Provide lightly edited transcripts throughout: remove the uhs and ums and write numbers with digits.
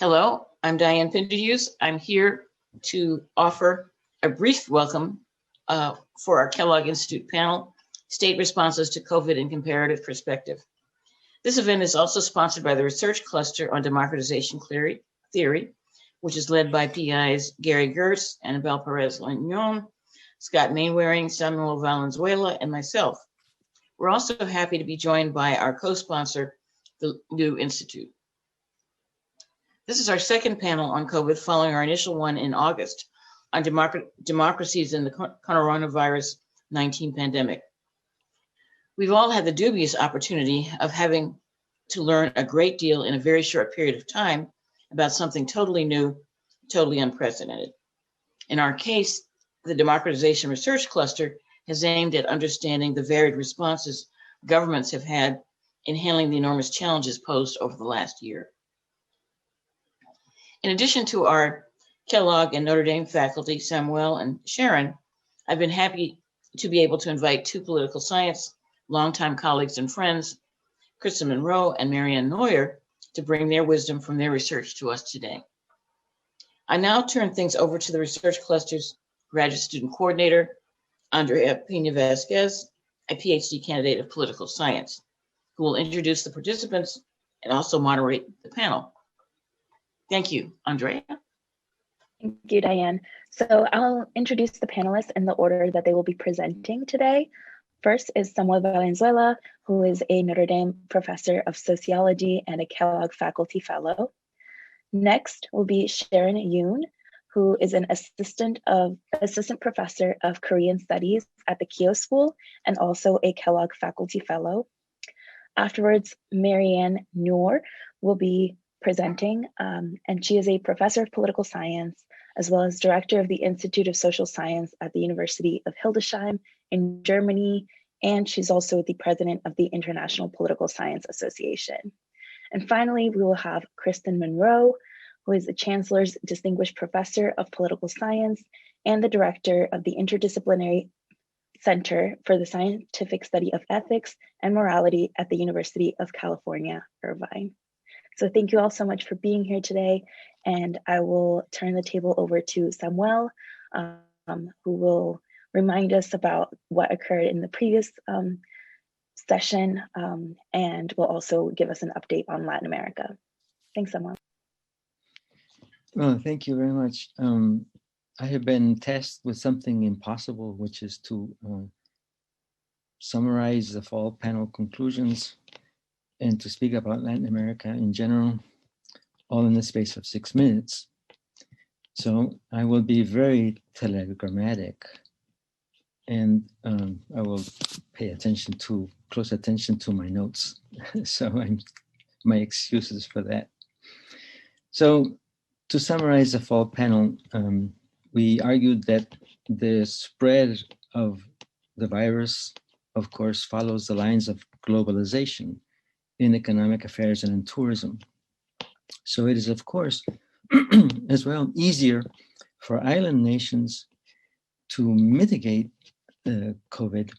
Hello, I'm Diane Pinderhughes. I'm here to offer a brief welcome for our Kellogg Institute panel, State Responses to COVID and Comparative Perspective. This event is also sponsored by the Research Cluster on Democratization Theory, which is led by PIs Gary Gertz, Annabelle Perez-Lignon, Scott Mainwaring, Samuel Valenzuela, and myself. We're also happy to be joined by our co-sponsor, the New Institute. This is our second panel on COVID following our initial one in August on democracies in the coronavirus 19 pandemic. We've all had the dubious opportunity of having to learn a great deal in a very short period of time about something totally new, totally unprecedented. In our case, the Democratization Research Cluster has aimed at understanding the varied responses governments have had in handling the enormous challenges posed over the last year. In addition to our Kellogg and Notre Dame faculty, Samuel and Sharon, I've been happy to be able to invite two political science, longtime colleagues and friends, Kristen Monroe and Marianne Kneuer, to bring their wisdom from their research to us today. I now turn things over to the Research Cluster's graduate student coordinator, Andrea Pena-Vasquez, a PhD candidate of political science, who will introduce the participants and also moderate the panel. Thank you, Andrea. Thank you, Diane. So I'll introduce the panelists in the order that they will be presenting today. First is Samuel Valenzuela, who is a Notre Dame professor of sociology and a Kellogg faculty fellow. Next will be Sharon Yoon, who is an assistant professor of Korean studies at the Keough School and also a Kellogg faculty fellow. Afterwards, Marianne Kneuer will be presenting, and she is a professor of political science, as well as director of the Institute of Social Science at the University of Hildesheim in Germany, and she's also the president of the International Political Science Association. And finally, we will have Kristen Monroe, who is the Chancellor's Distinguished Professor of Political Science and the director of the Interdisciplinary Center for the Scientific Study of Ethics and Morality at the University of California, Irvine. So thank you all so much for being here today. And I will turn the table over to Samuel, who will remind us about what occurred in the previous session and will also give us an update on Latin America. Thanks, Samuel. Well, thank you very much. I have been tasked with something impossible, which is to summarize the fall panel conclusions and to speak about Latin America in general, all in the space of 6 minutes. So I will be very telegrammatic, and I will pay close attention to my notes. So my excuses for that. So to summarize the fall panel, we argued that the spread of the virus, of course, follows the lines of globalization in economic affairs and in tourism. So it is, of course, as well easier for island nations to mitigate COVID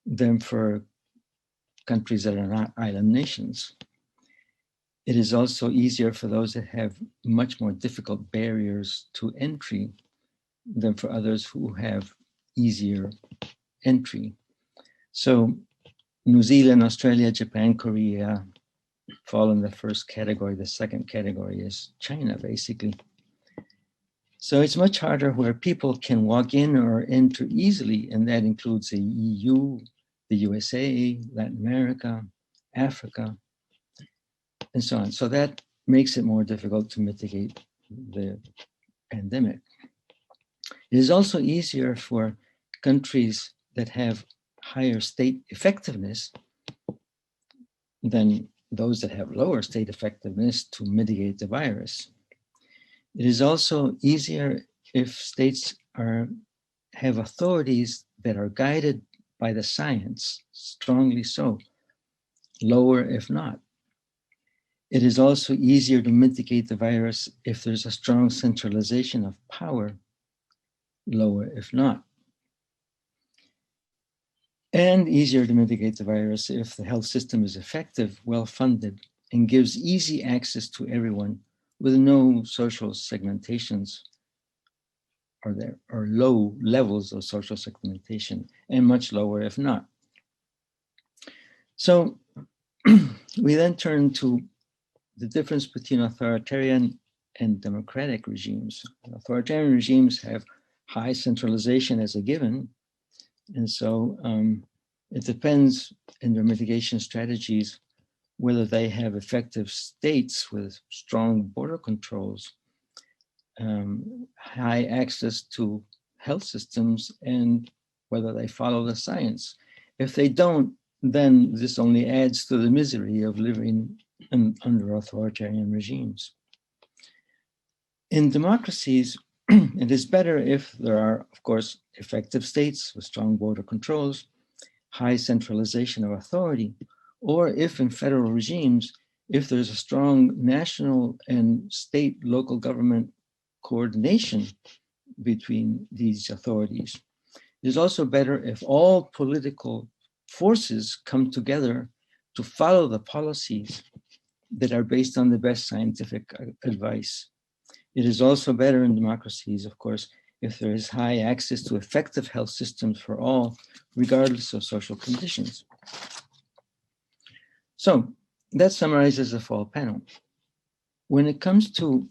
than for countries that are not island nations. It is also easier for those that have much more difficult barriers to entry than for others who have easier entry. So New Zealand, Australia, Japan, Korea fall in the first category. The second category is China, basically. So it's much harder where people can walk in or enter easily, and that includes the EU, the USA, Latin America, Africa, and so on. So that makes it more difficult to mitigate the pandemic. It is also easier for countries that have higher state effectiveness than those that have lower state effectiveness to mitigate the virus. It is also easier if states have authorities that are guided by the science, strongly so, lower if not. It is also easier to mitigate the virus if there's a strong centralization of power, lower if not. And easier to mitigate the virus if the health system is effective, well-funded, and gives easy access to everyone with no social segmentations or low levels of social segmentation, and much lower if not. So we then turn to the difference between authoritarian and democratic regimes. Authoritarian regimes have high centralization as a given, and so it depends in their mitigation strategies whether they have effective states with strong border controls, high access to health systems, and whether they follow the science. If they don't, then this only adds to the misery of living under authoritarian regimes. In democracies, it is better if there are, of course, effective states with strong border controls, high centralization of authority, or if in federal regimes, if there's a strong national and state local government coordination between these authorities. It is also better if all political forces come together to follow the policies that are based on the best scientific advice. It is also better in democracies, of course, if there is high access to effective health systems for all, regardless of social conditions. So that summarizes the fall panel. When it comes to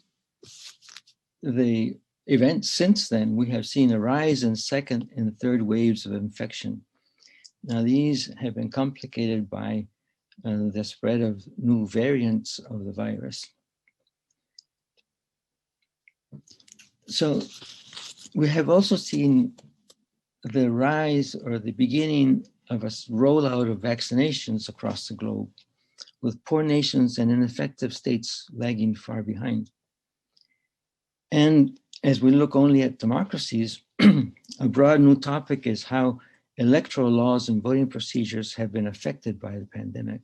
the events since then, we have seen a rise in second and third waves of infection. Now, these have been complicated by the spread of new variants of the virus. So we have also seen the rise or the beginning of a rollout of vaccinations across the globe, with poor nations and ineffective states lagging far behind. And as we look only at democracies, a broad new topic is how electoral laws and voting procedures have been affected by the pandemic.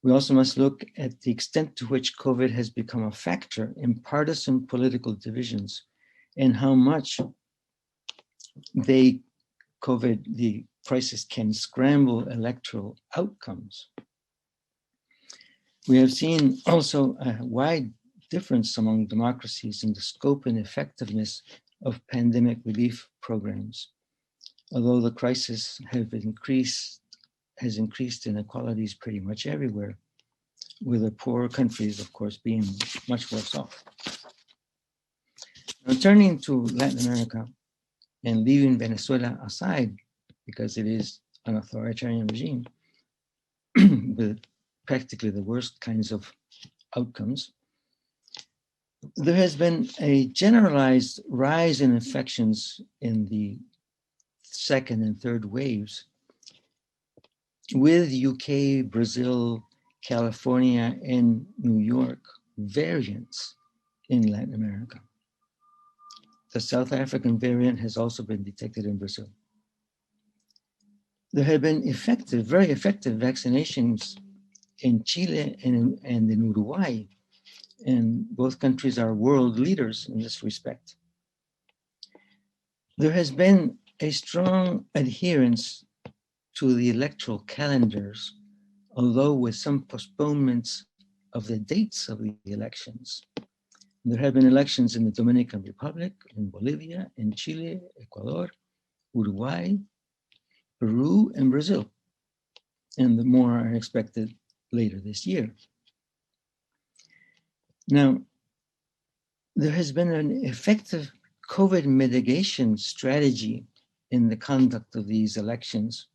We also must look at the extent to which COVID has become a factor in partisan political divisions and how much the crisis can scramble electoral outcomes. We have seen also a wide difference among democracies in the scope and effectiveness of pandemic relief programs, although the crisis has increased inequalities pretty much everywhere, with the poorer countries, of course, being much worse off. Now, turning to Latin America and leaving Venezuela aside, because it is an authoritarian regime with practically the worst kinds of outcomes, there has been a generalized rise in infections in the second and third waves, with UK, Brazil, California, and New York variants in Latin America. The South African variant has also been detected in Brazil. There have been very effective vaccinations in Chile and in Uruguay, and both countries are world leaders in this respect. There has been a strong adherence to the electoral calendars, although with some postponements of the dates of the elections. There have been elections in the Dominican Republic, in Bolivia, in Chile, Ecuador, Uruguay, Peru, and Brazil. And the more are expected later this year. Now, there has been an effective COVID mitigation strategy in the conduct of these elections,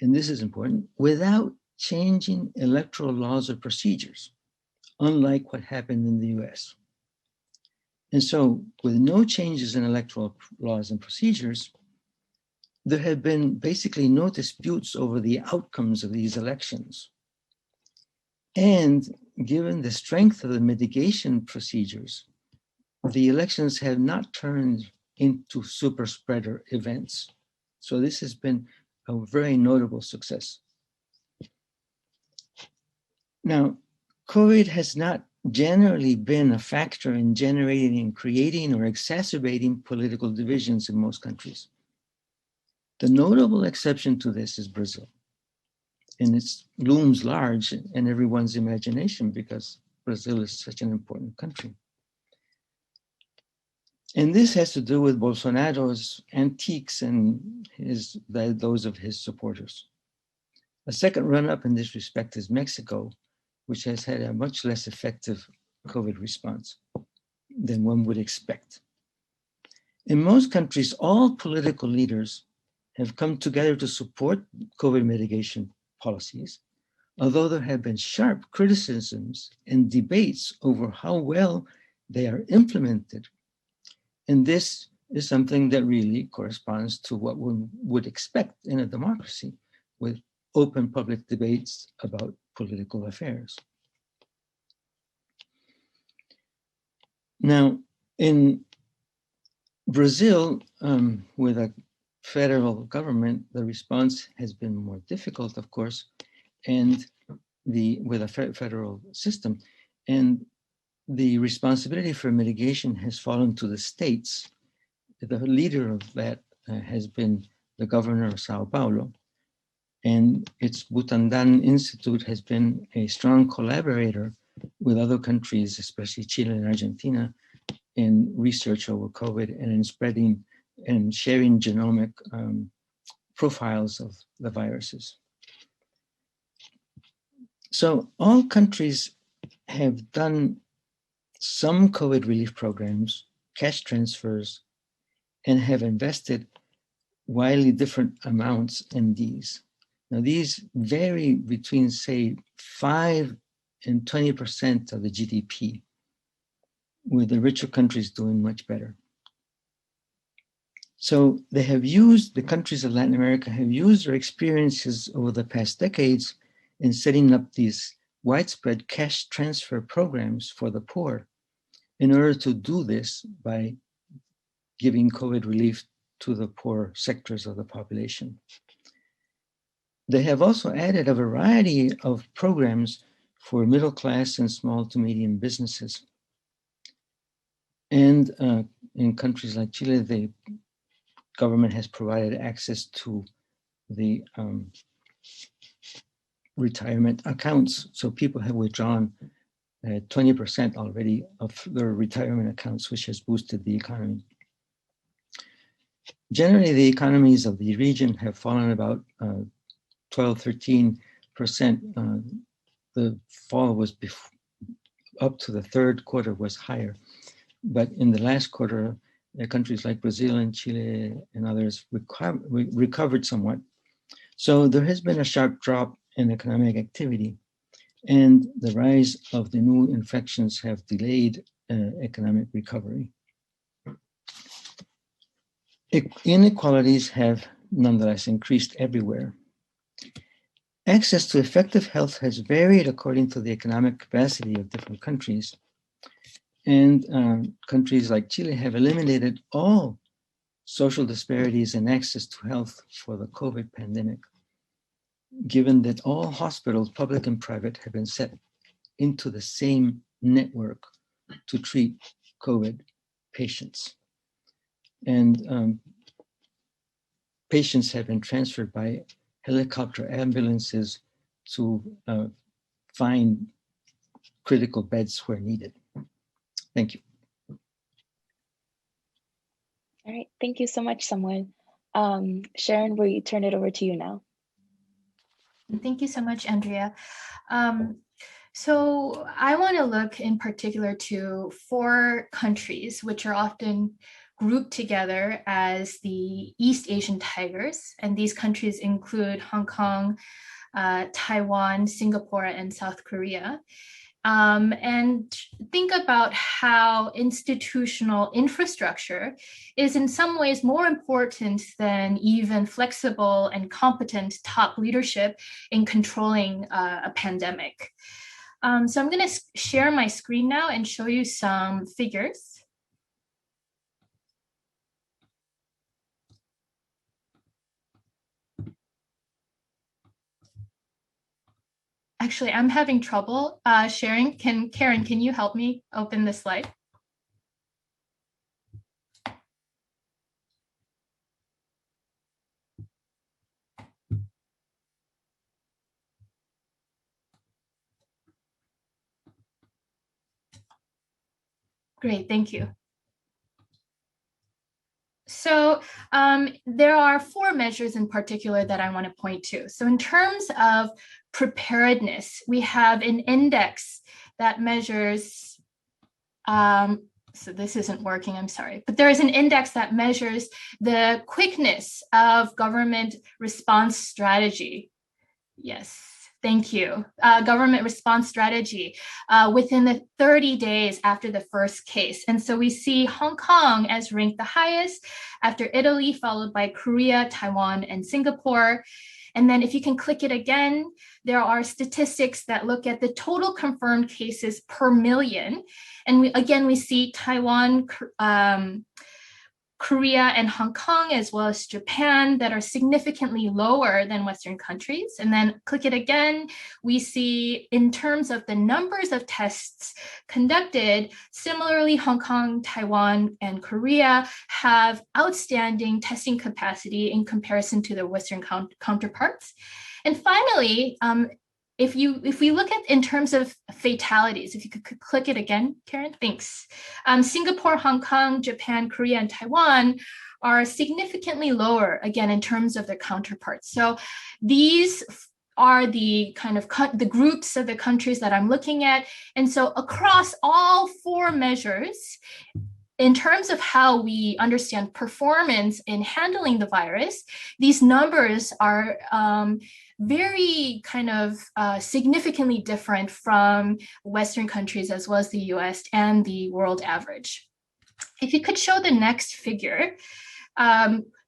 and this is important, without changing electoral laws or procedures, unlike what happened in the US. And so, with no changes in electoral laws and procedures, there have been basically no disputes over the outcomes of these elections. And given the strength of the mitigation procedures, the elections have not turned into super spreader events. So this has been a very notable success. Now, COVID has not generally been a factor in generating and creating or exacerbating political divisions in most countries. The notable exception to this is Brazil. And it looms large in everyone's imagination because Brazil is such an important country. And this has to do with Bolsonaro's antiques and those of his supporters. A second run-up in this respect is Mexico, which has had a much less effective COVID response than one would expect. In most countries, all political leaders have come together to support COVID mitigation policies, although there have been sharp criticisms and debates over how well they are implemented. And this is something that really corresponds to what one would expect in a democracy, with open public debates about political affairs. Now, in Brazil, with a federal government, the response has been more difficult, of course, and with a federal system. And the responsibility for mitigation has fallen to the states. The leader of that has been the governor of Sao Paulo, and its Butantan Institute has been a strong collaborator with other countries, especially Chile and Argentina, in research over COVID and in spreading and sharing genomic profiles of the viruses. So all countries have done some COVID relief programs, cash transfers, and have invested wildly different amounts in these. Now these vary between, say, 5 and 20% of the GDP, with the richer countries doing much better. So they have used, the countries of Latin America have used their experiences over the past decades in setting up these widespread cash transfer programs for the poor in order to do this by giving COVID relief to the poor sectors of the population. They have also added a variety of programs for middle class and small to medium businesses. And in countries like Chile, the government has provided access to the retirement accounts. So people have withdrawn 20% already of their retirement accounts, which has boosted the economy. Generally, the economies of the region have fallen about 12-13%. The fall was up to the third quarter was higher. But in the last quarter, countries like Brazil and Chile and others recovered somewhat. So there has been a sharp drop in economic activity, and the rise of the new infections have delayed economic recovery. Inequalities have nonetheless increased everywhere. Access to effective health has varied according to the economic capacity of different countries. And countries like Chile have eliminated all social disparities in access to health for the COVID pandemic, given that all hospitals, public and private, have been set into the same network to treat COVID patients. And patients have been transferred by helicopter ambulances to find critical beds where needed. Thank you. All right, thank you so much, Samuel. Sharon, we turn it over to you now. Thank you so much, Andrea. So I want to look in particular to 4 countries, which are often grouped together as the East Asian Tigers. And these countries include Hong Kong, Taiwan, Singapore, and South Korea. And think about how institutional infrastructure is in some ways more important than even flexible and competent top leadership in controlling a pandemic. So I'm going to share my screen now and show you some figures. Actually, I'm having trouble sharing. Karen, can you help me open this slide? Great, thank you. So there are 4 measures in particular that I want to point to. So in terms of preparedness, we have an index that measures, so this isn't working, I'm sorry, but there is an index that measures the quickness of government response strategy. Yes. Thank you. Government response strategy within the 30 days after the first case. And so we see Hong Kong as ranked the highest after Italy, followed by Korea, Taiwan, and Singapore. And then if you can click it again, there are statistics that look at the total confirmed cases per million. And we see Taiwan, Korea and Hong Kong, as well as Japan, that are significantly lower than Western countries. And then click it again, we see in terms of the numbers of tests conducted, similarly, Hong Kong, Taiwan, and Korea have outstanding testing capacity in comparison to their Western counterparts. And finally, if we look at in terms of fatalities, if you could click it again, Karen, thanks. Singapore, Hong Kong, Japan, Korea, and Taiwan are significantly lower, again, in terms of their counterparts. So these are the kind of the groups of the countries that I'm looking at. And so across all 4 measures, in terms of how we understand performance in handling the virus, these numbers are very kind of significantly different from Western countries as well as the US and the world average. If you could show the next figure,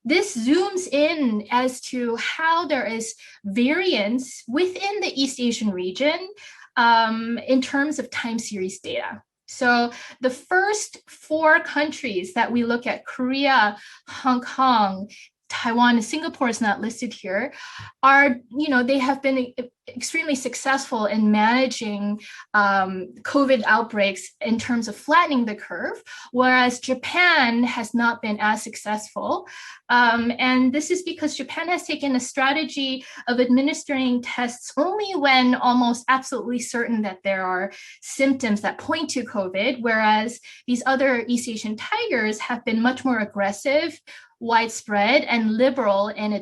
this zooms in as to how there is variance within the East Asian region in terms of time series data. So the first 4 countries that we look at, Korea, Hong Kong, Taiwan, and Singapore is not listed here, are, they have been extremely successful in managing COVID outbreaks in terms of flattening the curve, whereas Japan has not been as successful. And this is because Japan has taken a strategy of administering tests only when almost absolutely certain that there are symptoms that point to COVID, whereas these other East Asian tigers have been much more aggressive, widespread, and liberal in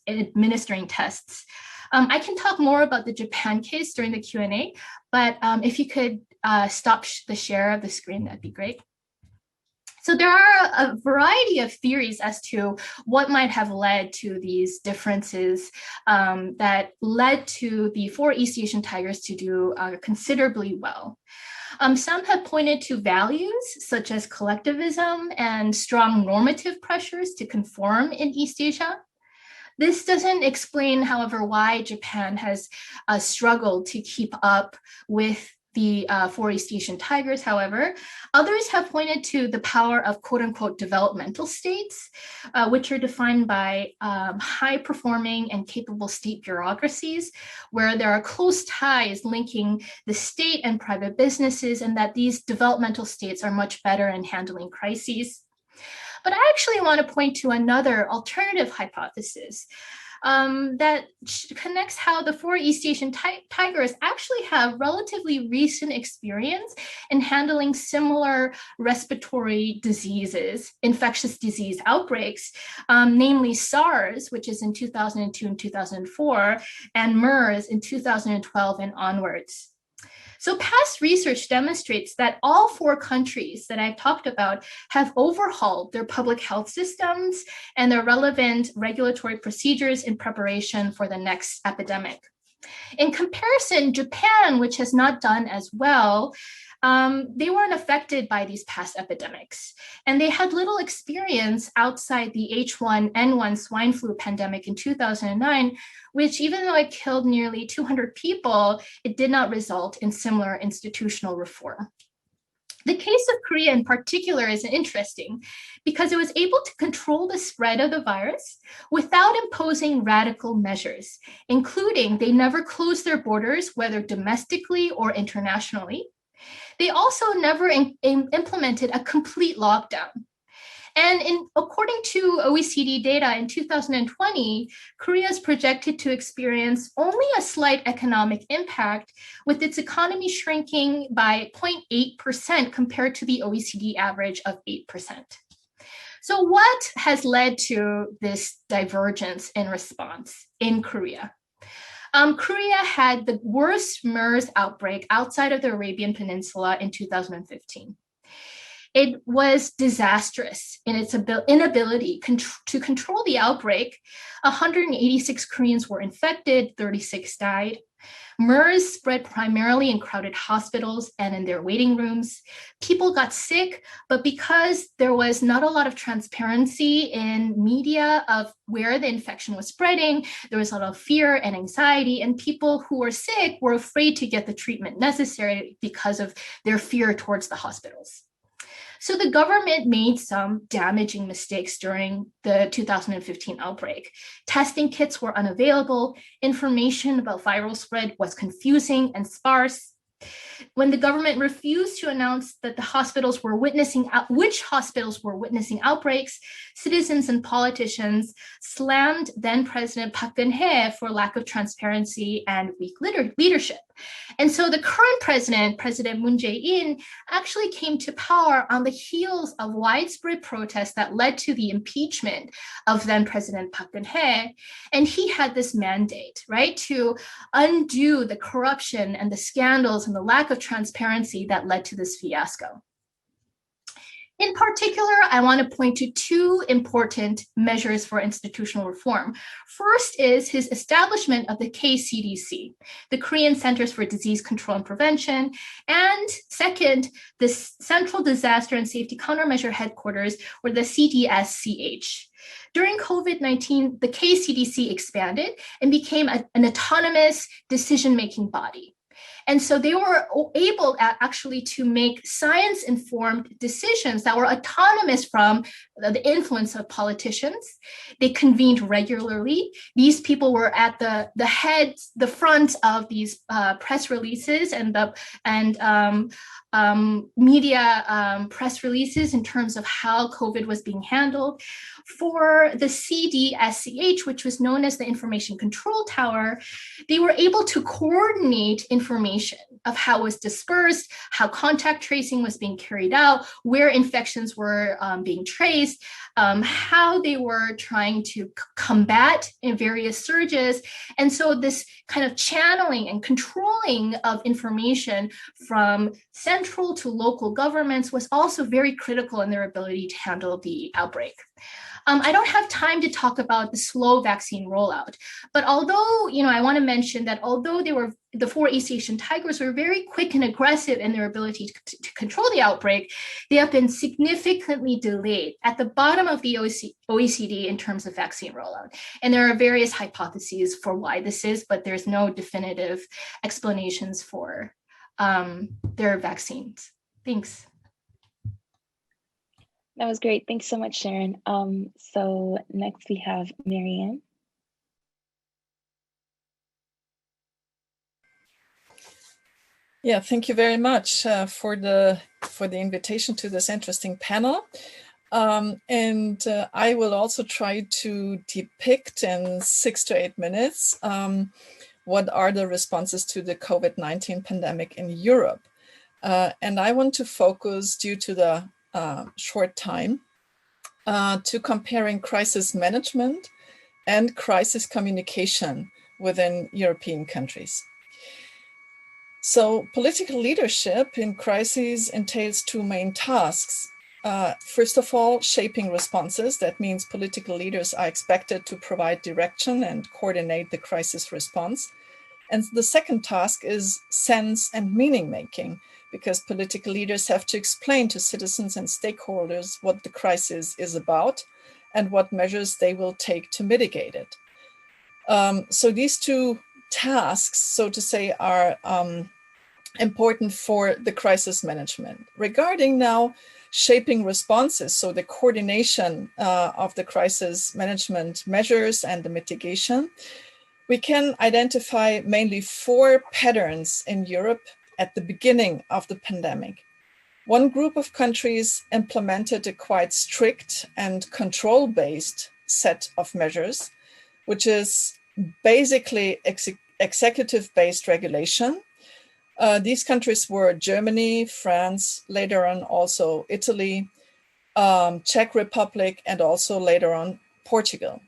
administering tests. I can talk more about the Japan case during the Q&A, but if you could stop the share of the screen, that'd be great. So there are a variety of theories as to what might have led to these differences that led to the 4 East Asian tigers to do considerably well. Some have pointed to values such as collectivism and strong normative pressures to conform in East Asia. This doesn't explain, however, why Japan has struggled to keep up with the 4 East Asian tigers. However, others have pointed to the power of quote unquote developmental states, which are defined by high performing and capable state bureaucracies, where there are close ties linking the state and private businesses, and that these developmental states are much better in handling crises. But I actually want to point to another alternative hypothesis that connects how the 4 East Asian tigers actually have relatively recent experience in handling similar respiratory diseases, infectious disease outbreaks, namely SARS, which is in 2002 and 2004, and MERS in 2012 and onwards. So past research demonstrates that all 4 countries that I've talked about have overhauled their public health systems and their relevant regulatory procedures in preparation for the next epidemic. In comparison, Japan, which has not done as well, they weren't affected by these past epidemics, and they had little experience outside the H1N1 swine flu pandemic in 2009, which, even though it killed nearly 200 people, it did not result in similar institutional reform. The case of Korea in particular is interesting because it was able to control the spread of the virus without imposing radical measures, including they never closed their borders, whether domestically or internationally. They also never implemented a complete lockdown. And according to OECD data in 2020, Korea is projected to experience only a slight economic impact, with its economy shrinking by 0.8% compared to the OECD average of 8%. So what has led to this divergence in response in Korea? Korea had the worst MERS outbreak outside of the Arabian Peninsula in 2015. It was disastrous in its inability to control the outbreak. 186 Koreans were infected, 36 died. MERS spread primarily in crowded hospitals and in their waiting rooms. People got sick, but because there was not a lot of transparency in media of where the infection was spreading, there was a lot of fear and anxiety, and people who were sick were afraid to get the treatment necessary because of their fear towards the hospitals. So the government made some damaging mistakes during the 2015 outbreak. Testing kits were unavailable. Information about viral spread was confusing and sparse. When the government refused to announce that the hospitals were which hospitals were witnessing outbreaks, citizens and politicians slammed then President Park Geun-hye for lack of transparency and weak leadership. And so the current president, President Moon Jae-in, actually came to power on the heels of widespread protests that led to the impeachment of then President Park Geun-hye. And he had this mandate, right, to undo the corruption and the scandals and the lack of transparency that led to this fiasco. In particular, I want to point to two important measures for institutional reform. First is his establishment of the KCDC, the Korean Centers for Disease Control and Prevention, and second, the Central Disaster and Safety Countermeasure Headquarters, or the CDSCH. During COVID-19, the KCDC expanded and became an autonomous decision-making body. And so they were able actually to make science-informed decisions that were autonomous from the influence of politicians. They convened regularly. These people were at the front of these press releases and media press releases in terms of how COVID was being handled. For the CDSCH, which was known as the Information Control Tower, they were able to coordinate information of how it was dispersed, how contact tracing was being carried out, where infections were being traced, how they were trying to combat in various surges. And so this kind of channeling and controlling of information from central to local governments was also very critical in their ability to handle the outbreak. I don't have time to talk about the slow vaccine rollout, but although, I want to mention that although the 4 East Asian tigers were very quick and aggressive in their ability to control the outbreak, they have been significantly delayed at the bottom of the OECD in terms of vaccine rollout. And there are various hypotheses for why this is, but there's no definitive explanations for their vaccines. Thanks. That was great. Thanks so much, Sharon. So next we have Marianne. Yeah, thank you very much for the invitation to this interesting panel. And I will also try to depict in 6 to 8 minutes what are the responses to the COVID-19 pandemic in Europe. And I want to focus, due to the short time, to comparing crisis management and crisis communication within European countries. So political leadership in crises entails 2 main tasks. First of all, shaping responses. That means political leaders are expected to provide direction and coordinate the crisis response. And the second task is sense and meaning making, because political leaders have to explain to citizens and stakeholders what the crisis is about and what measures they will take to mitigate it. So these 2 tasks, so to say, are important for the crisis management. Regarding now shaping responses, so the coordination of the crisis management measures and the mitigation, we can identify mainly 4 patterns in Europe at the beginning of the pandemic. One group of countries implemented a quite strict and control-based set of measures, which is basically executive-based regulation. These countries were Germany, France, later on also Italy, Czech Republic, and also later on Portugal.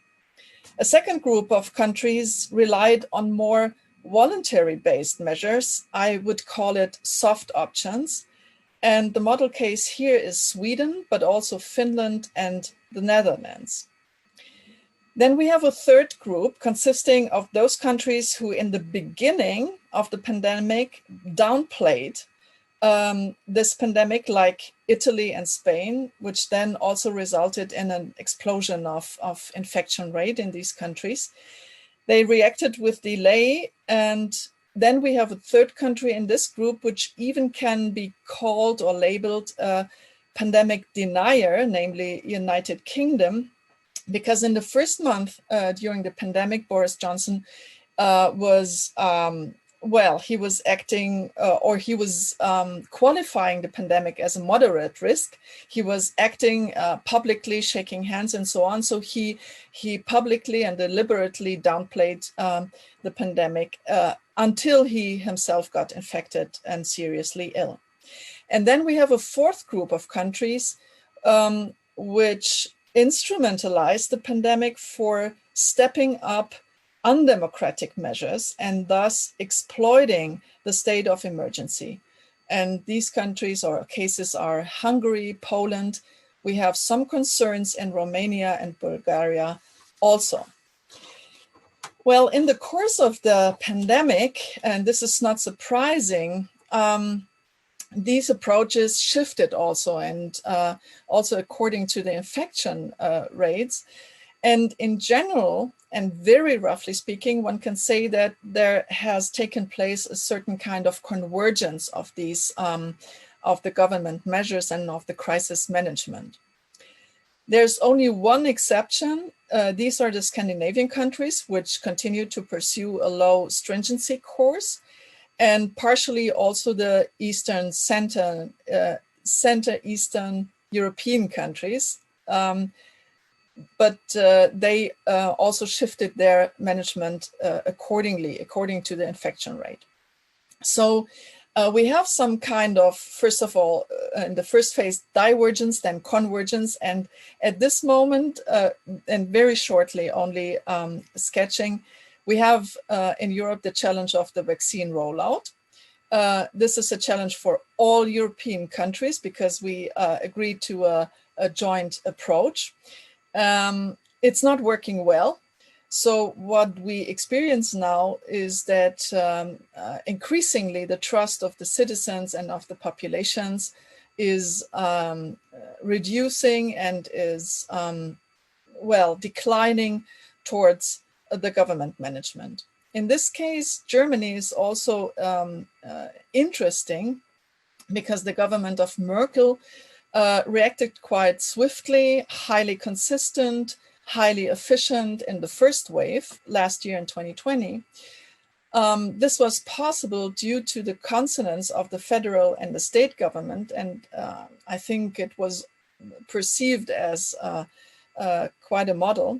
A second group of countries relied on more voluntary-based measures. I would call it soft options. And the model case here is Sweden, but also Finland and the Netherlands. Then we have a third group consisting of those countries who in the beginning of the pandemic downplayed this pandemic, like Italy and Spain, which then also resulted in an explosion of infection rate in these countries. They reacted with delay, and then we have a third country in this group, which even can be called or labeled a pandemic denier, namely United Kingdom, because in the first month during the pandemic, Boris Johnson was he was acting he was qualifying the pandemic as a moderate risk. He was acting publicly, shaking hands and so on. So he publicly and deliberately downplayed the pandemic until he himself got infected and seriously ill. And then we have a fourth group of countries which instrumentalized the pandemic for stepping up undemocratic measures and thus exploiting the state of emergency. And these countries or cases are Hungary, Poland. We have some concerns in Romania and Bulgaria also. Well, in the course of the pandemic, and this is not surprising, these approaches shifted also, and also according to the infection rates. And in general, and very roughly speaking, one can say that there has taken place a certain kind of convergence of these, of the government measures and of the crisis management. There's only one exception. These are the Scandinavian countries, which continue to pursue a low stringency course, and partially also the Eastern Eastern European countries. But they also shifted their management according to the infection rate. So we have some kind of, first of all, in the first phase, divergence, then convergence. And at this moment, and very shortly only sketching, we have in Europe the challenge of the vaccine rollout. This is a challenge for all European countries because we agreed to a joint approach. It's not working well. So what we experience now is that increasingly the trust of the citizens and of the populations is reducing and is, declining towards the government management. In this case, Germany is also interesting because the government of Merkel reacted quite swiftly, highly consistent, highly efficient in the first wave last year in 2020. This was possible due to the consonance of the federal and the state government, and I think it was perceived as quite a model.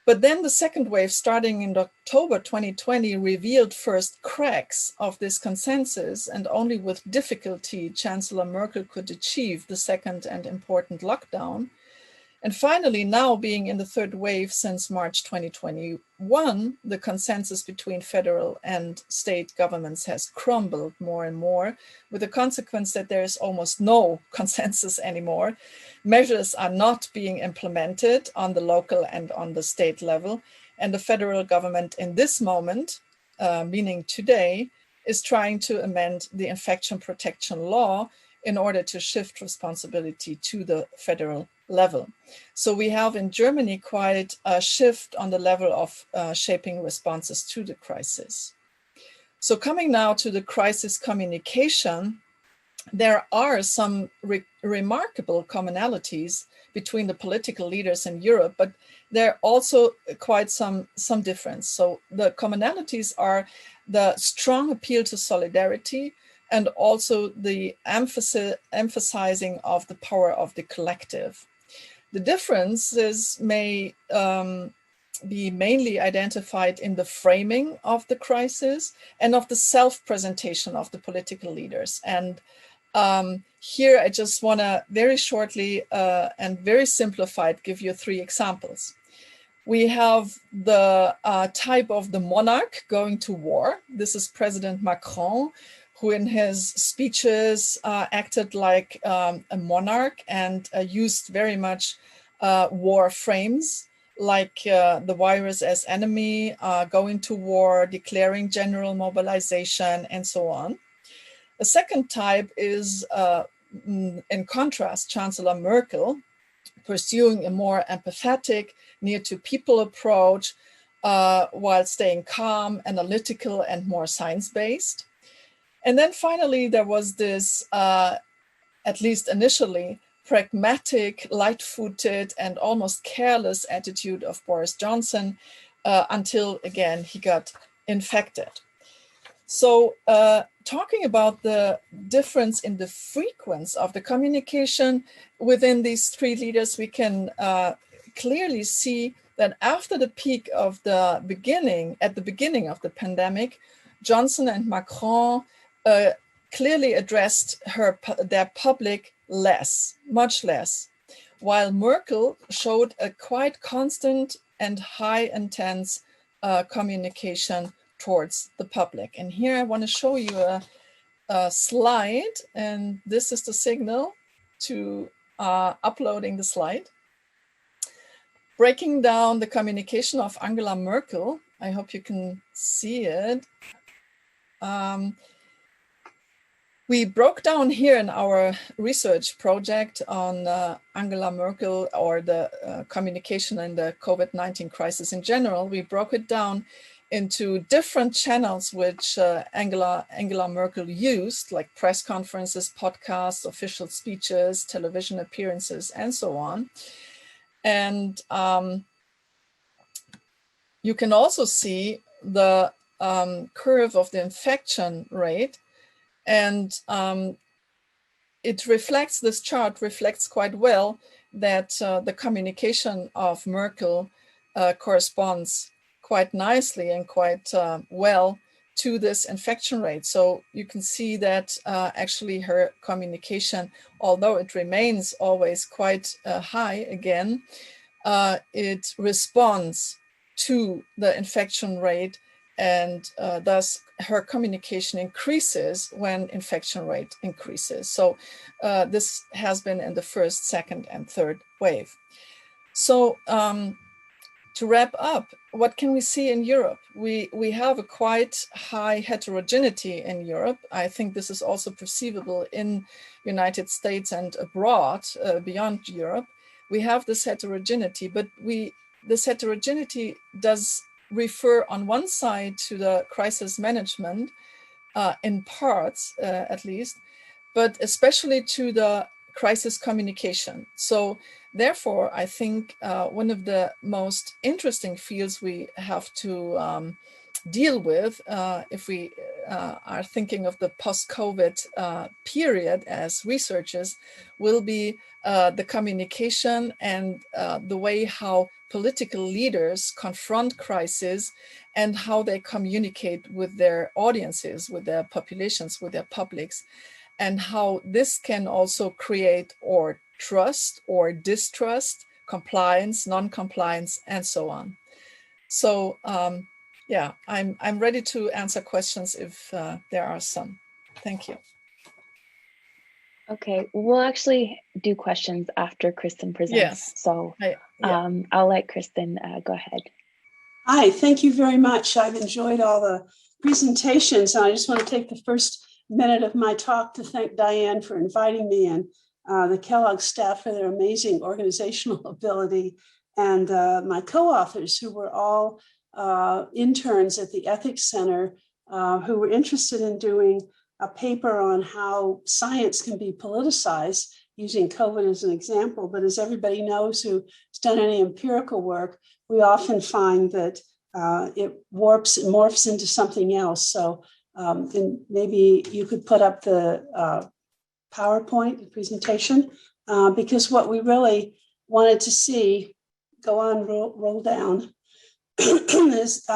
But then the second wave, starting in October 2020, revealed first cracks of this consensus, and only with difficulty Chancellor Merkel could achieve the second and important lockdown. And finally, now being in the third wave since March 2021, the consensus between federal and state governments has crumbled more and more, with the consequence that there is almost no consensus anymore. Measures are not being implemented on the local and on the state level. And the federal government in this moment, meaning today, is trying to amend the infection protection law in order to shift responsibility to the federal level. So we have in Germany quite a shift on the level of shaping responses to the crisis. So coming now to the crisis communication, there are some remarkable commonalities between the political leaders in Europe, but there are also quite some difference. So the commonalities are the strong appeal to solidarity and also the emphasizing of the power of the collective. The differences may be mainly identified in the framing of the crisis and of the self-presentation of the political leaders. And here I just want to very shortly and very simplified give you 3 examples. We have the type of the monarch going to war. This is President Macron, who in his speeches acted like a monarch and used very much war frames, like the virus as enemy, going to war, declaring general mobilization, and so on. The second type is, in contrast, Chancellor Merkel, pursuing a more empathetic, near-to-people approach while staying calm, analytical, and more science-based. And then finally, there was this, at least initially, pragmatic, light-footed, and almost careless attitude of Boris Johnson until, again, he got infected. So talking about the difference in the frequency of the communication within these 3 leaders, we can clearly see that after the peak of the beginning, at the beginning of the pandemic, Johnson and Macron clearly addressed their public less, much less, while Merkel showed a quite constant and high intense communication towards the public. And here I want to show you a slide, and this is the signal to uploading the slide. Breaking down the communication of Angela Merkel. I hope you can see it. We broke down here in our research project on Angela Merkel, or the communication in the COVID-19 crisis in general. We broke it down into different channels which Angela Merkel used, like press conferences, podcasts, official speeches, television appearances, and so on. And you can also see the curve of the infection rate. And it reflects, this chart reflects quite well that the communication of Merkel corresponds quite nicely and quite well to this infection rate. So you can see that actually her communication, although it remains always quite high again, it responds to the infection rate, and thus her communication increases when infection rate increases. So this has been in the first, second, and third wave. So to wrap up, what can we see in Europe? We have a quite high heterogeneity in Europe. I think this is also perceivable in United States and abroad, beyond Europe. We have this heterogeneity, but this heterogeneity does refer on one side to the crisis management, in parts at least, but especially to the crisis communication. So therefore, I think one of the most interesting fields we have to deal with, if we are thinking of the post-COVID period as researchers, will be the communication and the way how political leaders confront crises and how they communicate with their audiences, with their populations, with their publics, and how this can also create or trust or distrust, compliance, non-compliance, and so on. So yeah, I'm ready to answer questions if there are some. Thank you. Okay, we'll actually do questions after Kristen presents. Yes. So I'll let Kristen go ahead. Hi, thank you very much. I've enjoyed all the presentations, and I just want to take the first minute of my talk to thank Diane for inviting me, and the Kellogg staff for their amazing organizational ability, and my co-authors who were all interns at the Ethics Center who were interested in doing a paper on how science can be politicized, using COVID as an example. But as everybody knows who's done any empirical work, we often find that it warps and morphs into something else. So And maybe you could put up the PowerPoint presentation, because what we really wanted to see, go on, roll down, is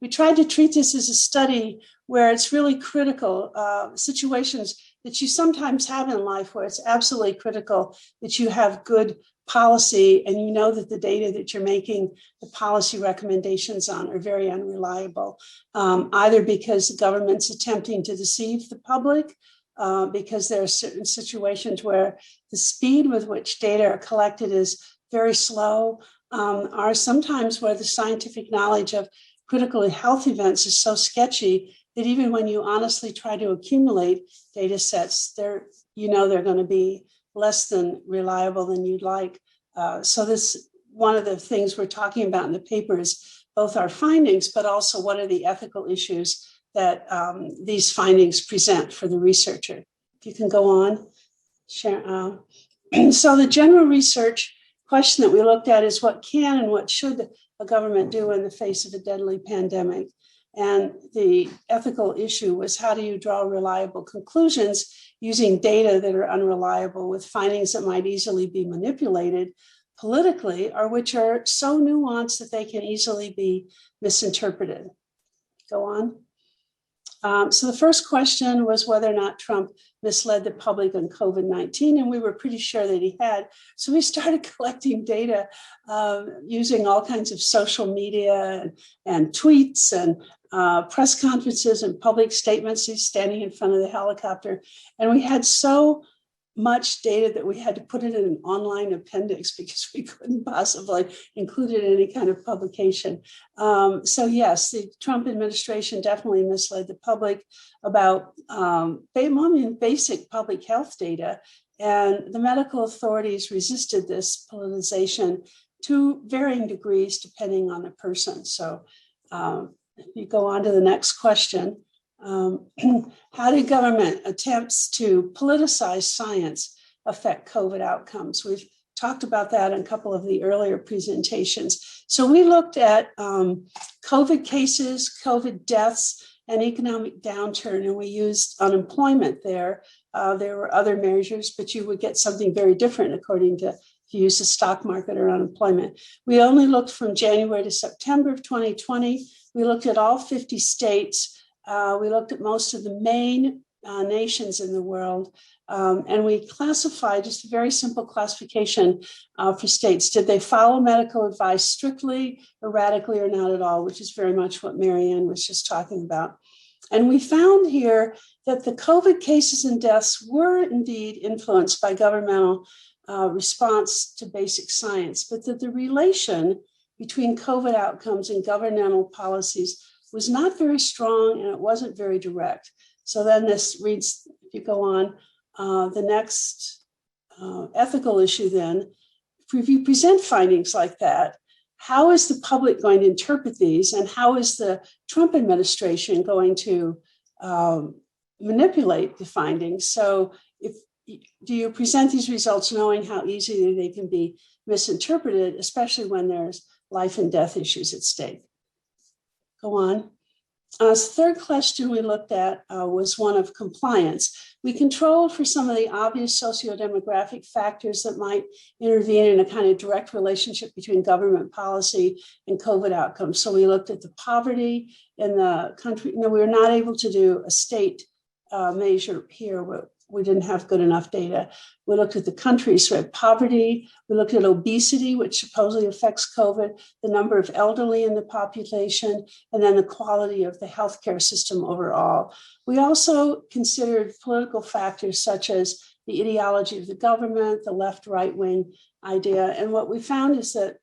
we tried to treat this as a study where it's really critical, situations that you sometimes have in life where it's absolutely critical that you have good policy and you know that the data that you're making the policy recommendations on are very unreliable, either because the government's attempting to deceive the public, because there are certain situations where the speed with which data are collected is very slow, are sometimes where the scientific knowledge of critical health events is so sketchy that even when you honestly try to accumulate data sets, they're going to be less than reliable than you'd like. So this, one of the things we're talking about in the paper is both our findings, but also what are the ethical issues that these findings present for the researcher. If you can go on. Share, so the general research question that we looked at is what can and what should a government do in the face of a deadly pandemic? And the ethical issue was how do you draw reliable conclusions using data that are unreliable with findings that might easily be manipulated politically or which are so nuanced that they can easily be misinterpreted. Go on. So the first question was whether or not Trump misled the public on COVID-19, and we were pretty sure that he had. So we started collecting data using all kinds of social media and tweets and press conferences and public statements. He's standing in front of the helicopter. And we had so much data that we had to put it in an online appendix because we couldn't possibly include it in any kind of publication. So yes, the Trump administration definitely misled the public about basic public health data, and the medical authorities resisted this politicization to varying degrees depending on the person. So if you go on to the next question. How did government attempts to politicize science affect COVID outcomes? We've talked about that in a couple of the earlier presentations. So we looked at COVID cases, COVID deaths, and economic downturn, and we used unemployment there. There were other measures, but you would get something very different according to if you use the stock market or unemployment. We only looked from January to September of 2020. We looked at all 50 states. We looked at most of the main nations in the world, and we classified just a very simple classification for states. Did they follow medical advice strictly, erratically, or not at all, which is very much what Marianne was just talking about. And we found here that the COVID cases and deaths were indeed influenced by governmental response to basic science, but that the relation between COVID outcomes and governmental policies was not very strong and it wasn't very direct. So then this reads, if you go on, the next ethical issue then, if you present findings like that, how is the public going to interpret these and how is the Trump administration going to manipulate the findings? So do you present these results knowing how easily they can be misinterpreted, especially when there's life and death issues at stake? Go on. The third question we looked at was one of compliance. We controlled for some of the obvious sociodemographic factors that might intervene in a kind of direct relationship between government policy and COVID outcomes. So we looked at the poverty in the country. We were not able to do a state measure here. We didn't have good enough data. We looked at the countries, so we had poverty. We looked at obesity, which supposedly affects COVID, the number of elderly in the population, and then the quality of the healthcare system overall. We also considered political factors such as the ideology of the government, the left-right wing idea. And what we found is that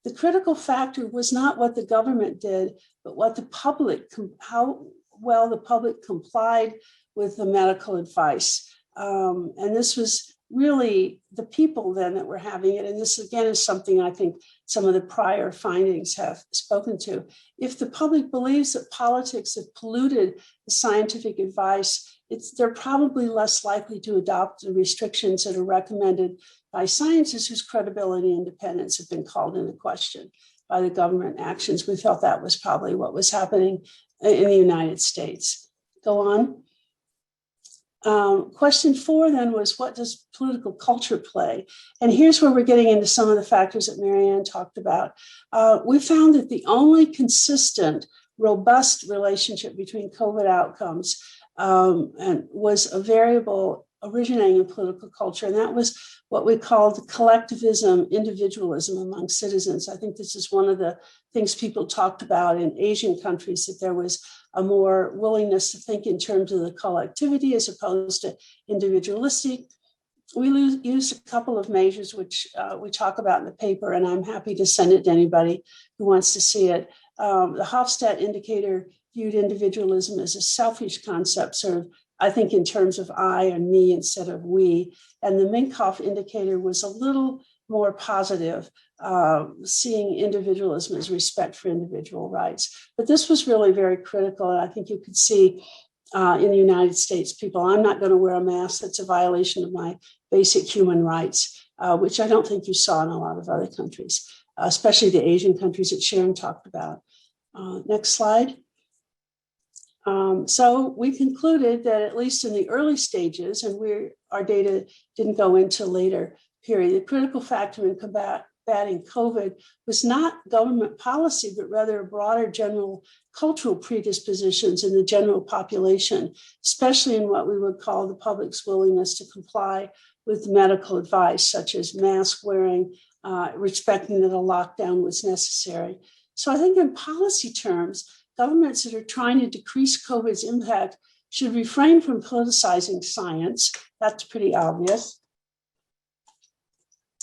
the critical factor was not what the government did, but what the public, how well the public complied with the medical advice. And this was really the people then that were having it. And this again is something I think some of the prior findings have spoken to. If the public believes that politics have polluted the scientific advice, they're probably less likely to adopt the restrictions that are recommended by scientists whose credibility and independence have been called into question by the government actions. We felt that was probably what was happening in the United States. go on. Question 4 then was, what does political culture play? And here's where we're getting into some of the factors that Marianne talked about. We found that the only consistent, robust relationship between COVID outcomes and was a variable originating in political culture, and that was what we called collectivism, individualism among citizens. I think this is one of the things people talked about in Asian countries, that there was a more willingness to think in terms of the collectivity as opposed to individualistic. We used a couple of measures which we talk about in the paper, and I'm happy to send it to anybody who wants to see it. The Hofstadter indicator viewed individualism as a selfish concept, sort of, I think, in terms of I and me instead of we. And the Minkoff indicator was a little more positive, seeing individualism as respect for individual rights. But this was really very critical. And I think you could see in the United States, people, I'm not going to wear a mask. That's a violation of my basic human rights, which I don't think you saw in a lot of other countries, especially the Asian countries that Sharon talked about. Next slide. So we concluded that at least in the early stages, and our data didn't go into later period, the critical factor in combating COVID was not government policy, but rather broader general cultural predispositions in the general population, especially in what we would call the public's willingness to comply with medical advice, such as mask wearing, respecting that a lockdown was necessary. So I think in policy terms, governments that are trying to decrease COVID's impact should refrain from politicizing science. That's pretty obvious.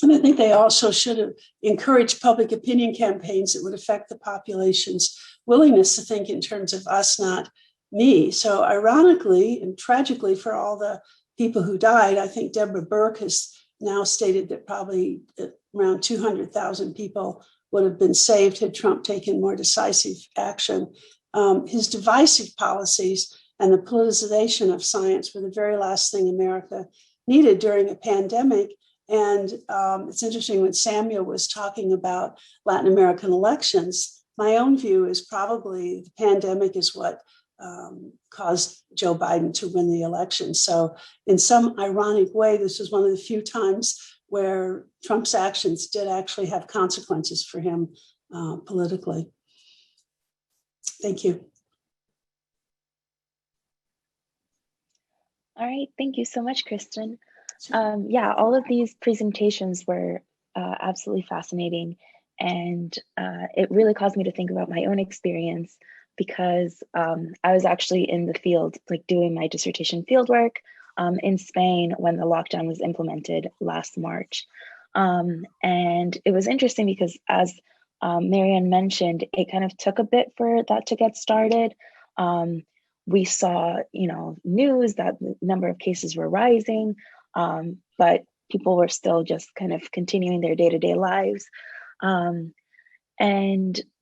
And I think they also should encourage public opinion campaigns that would affect the population's willingness to think in terms of us, not me. So ironically and tragically for all the people who died, I think Deborah Burke has now stated that probably around 200,000 people would have been saved had Trump taken more decisive action. His divisive policies and the politicization of science were the very last thing America needed during a pandemic. And it's interesting when Samuel was talking about Latin American elections, my own view is probably the pandemic is what caused Joe Biden to win the election. So in some ironic way, this was one of the few times where Trump's actions did actually have consequences for him politically. Thank you. All right, thank you so much, Kristen. Yeah, all of these presentations were absolutely fascinating, and it really caused me to think about my own experience, because I was actually in the field, like doing my dissertation fieldwork in Spain when the lockdown was implemented last March. And it was interesting because, as Marianne mentioned, it kind of took a bit for that to get started. We saw, news that the number of cases were rising, but people were still just kind of continuing their day-to-day lives. And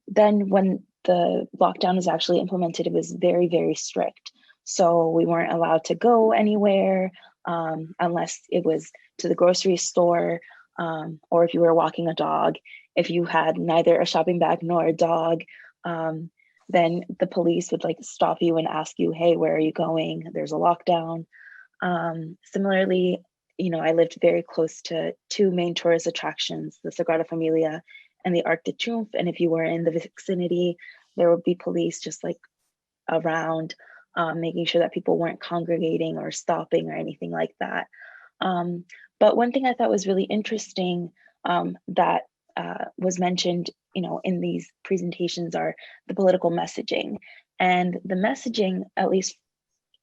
then when the lockdown was actually implemented, it was very, very strict. So we weren't allowed to go anywhere unless it was to the grocery store, or if you were walking a dog. If you had neither a shopping bag nor a dog, then the police would stop you and ask you, hey, where are you going? There's a lockdown. Similarly, I lived very close to two main tourist attractions, the Sagrada Familia and the Arc de Triomphe. And if you were in the vicinity, there would be police just around, making sure that people weren't congregating or stopping or anything like that. But one thing I thought was really interesting that was mentioned, in these presentations are the political messaging. And the messaging, at least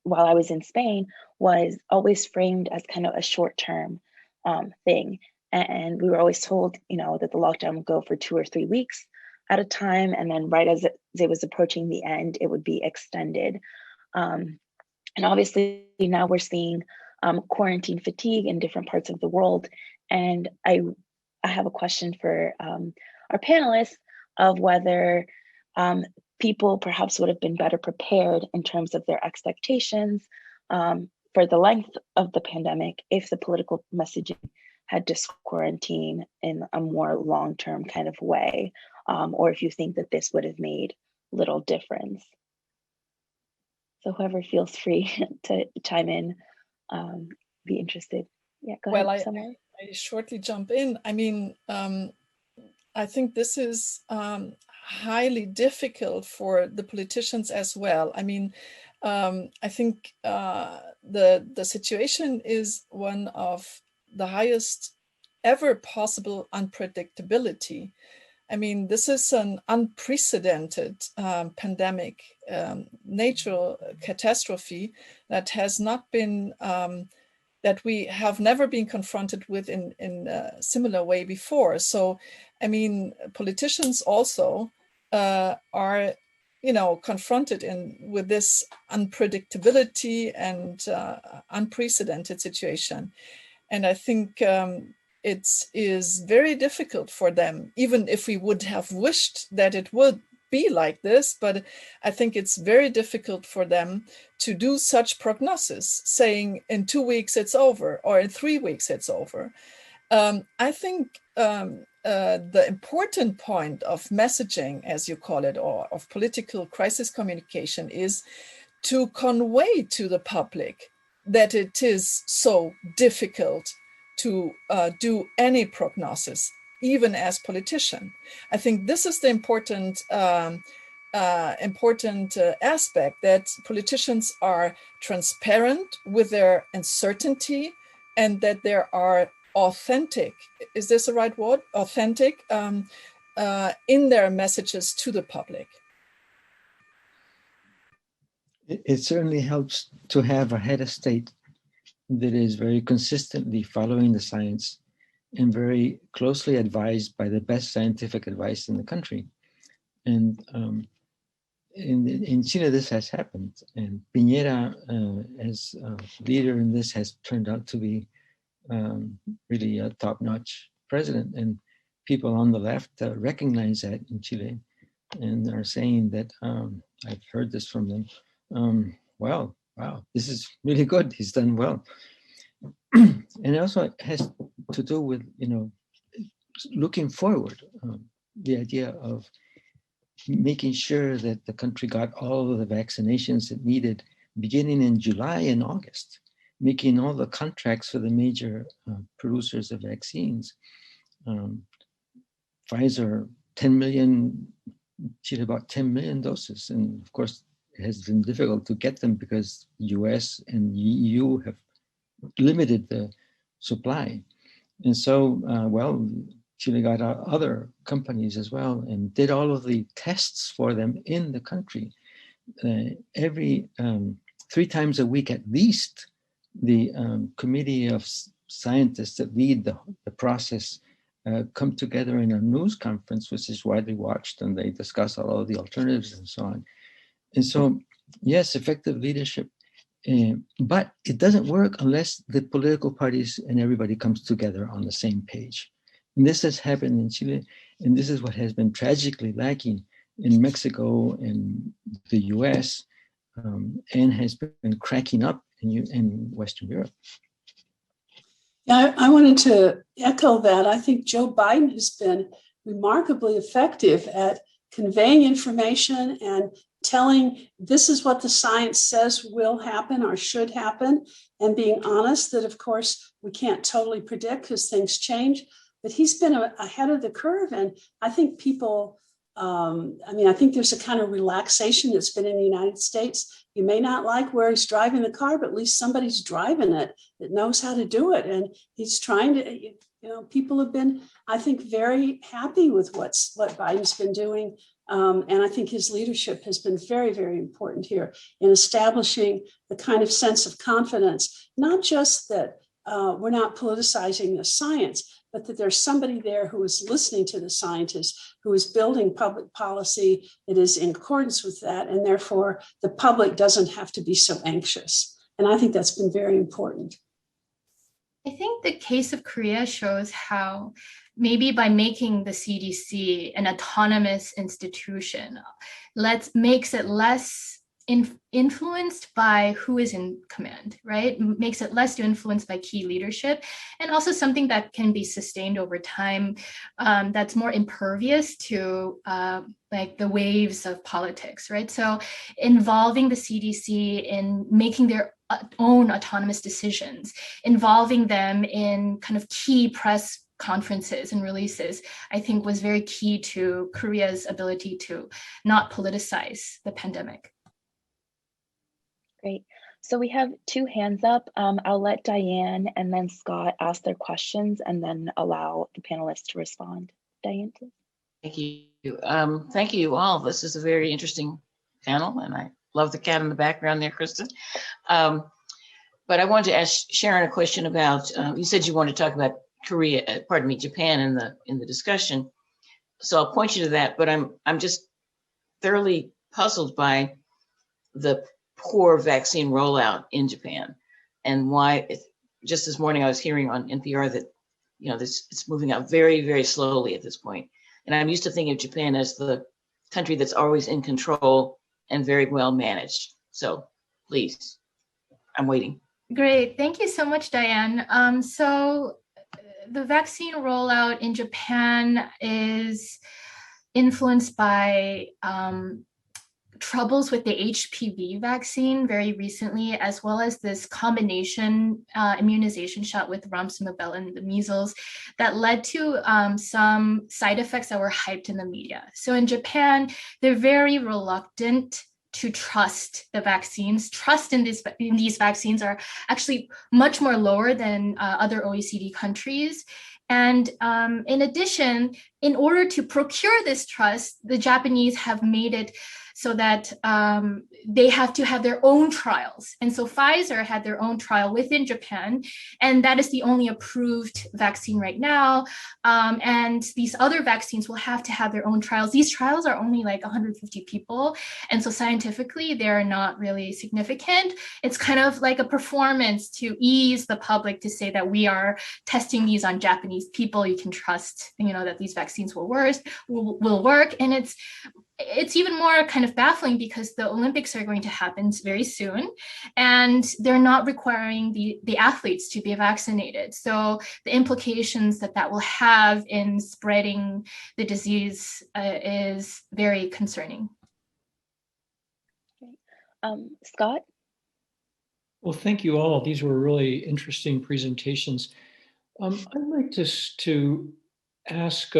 while I was in Spain, was always framed as kind of a short-term thing. And we were always told, that the lockdown would go for 2 or 3 weeks at a time. And then right as it was approaching the end, it would be extended. And obviously now we're seeing quarantine fatigue in different parts of the world. And I have a question for our panelists of whether people perhaps would have been better prepared in terms of their expectations for the length of the pandemic if the political messaging had disquarantined in a more long-term kind of way, or if you think that this would have made little difference. So whoever feels free to chime in, be interested. Yeah, go Well, ahead, Samuel. I shortly jump in. I mean, I think this is highly difficult for the politicians as well. I mean, I think the situation is one of the highest ever possible unpredictability. I mean, this is an unprecedented pandemic, natural catastrophe that has not been, that we have never been confronted with in a similar way before. So, I mean, politicians also are, you know, confronted with this unpredictability and unprecedented situation. And I think it is very difficult for them, even if we would have wished that it would be like this, but I think it's very difficult for them to do such prognosis, saying in 2 weeks it's over or in 3 weeks it's over. I think the important point of messaging, as you call it, or of political crisis communication, is to convey to the public that it is so difficult to do any prognosis, even as politician. I think this is the important aspect, that politicians are transparent with their uncertainty and that there are authentic, is this the right word? Authentic in their messages to the public. It certainly helps to have a head of state that is very consistently following the science and very closely advised by the best scientific advice in the country. And in Chile, this has happened. And Piñera, as a leader in this, has turned out to be really a top-notch president. And people on the left recognize that in Chile and are saying that, I've heard this from them, well, wow, this is really good. He's done well. And it also has to do with, you know, looking forward, the idea of making sure that the country got all of the vaccinations it needed beginning in July and August, making all the contracts for the major producers of vaccines. Pfizer, 10 million, Chile about 10 million doses. And of course, it has been difficult to get them because US and EU have limited the supply. And so, well, Chile got other companies as well and did all of the tests for them in the country. Every 3 times a week at least, the committee of scientists that lead the process come together in a news conference, which is widely watched, and they discuss all of the alternatives and so on. And so, yes, effective leadership, but it doesn't work unless the political parties and everybody comes together on the same page. And this has happened in Chile, and this is what has been tragically lacking in Mexico and the US, and has been cracking up in Western Europe. Yeah, I wanted to echo that. I think Joe Biden has been remarkably effective at conveying information and telling this is what the science says will happen or should happen, and being honest that, of course, we can't totally predict because things change. But he's been ahead of the curve. And I think people, I think there's a kind of relaxation that's been in the United States. You may not like where he's driving the car, but at least somebody's driving it that knows how to do it. And he's trying to, people have been, I think, very happy with what Biden's been doing. And I think his leadership has been very, very important here in establishing the kind of sense of confidence, not just that we're not politicizing the science, but that there's somebody there who is listening to the scientists, who is building public policy that is in accordance with that. And therefore, the public doesn't have to be so anxious. And I think that's been very important. I think the case of Korea shows how maybe by making the CDC an autonomous institution makes it less influenced by who is in command, right? Makes it less influenced by key leadership, and also something that can be sustained over time, that's more impervious to like the waves of politics, right? So involving the CDC in making their own autonomous decisions, involving them in kind of key press conferences and releases, I think was very key to Korea's ability to not politicize the pandemic. Great. So we have 2 hands up. I'll let Diane and then Scott ask their questions and then allow the panelists to respond. Diane, please. Thank you. Thank you all. This is a very interesting panel, and I love the cat in the background there, Kristen. But I wanted to ask Sharon a question about, you said you wanted to talk about Japan in the discussion. So I'll point you to that, but I'm just thoroughly puzzled by the poor vaccine rollout in Japan, and why just this morning I was hearing on NPR that, it's moving out very, very slowly at this point. And I'm used to thinking of Japan as the country that's always in control and very well managed. So please, I'm waiting. Great, thank you so much, Diane. So the vaccine rollout in Japan is influenced by troubles with the HPV vaccine very recently, as well as this combination immunization shot with rumps and rubella and the measles that led to some side effects that were hyped in the media. So in Japan, they're very reluctant to trust the vaccines. Trust in these vaccines are actually much more lower than other OECD countries. And in addition, in order to procure this trust, the Japanese have made it so that they have to have their own trials. And so Pfizer had their own trial within Japan, and that is the only approved vaccine right now. And these other vaccines will have to have their own trials. These trials are only like 150 people. And so scientifically, they're not really significant. It's kind of like a performance to ease the public to say that we are testing these on Japanese people. You can trust, that these vaccines will work. And it's even more kind of baffling because the Olympics are going to happen very soon, and they're not requiring the athletes to be vaccinated. So the implications that will have in spreading the disease is very concerning. Scott? Well, thank you all. These were really interesting presentations. I'd like to ask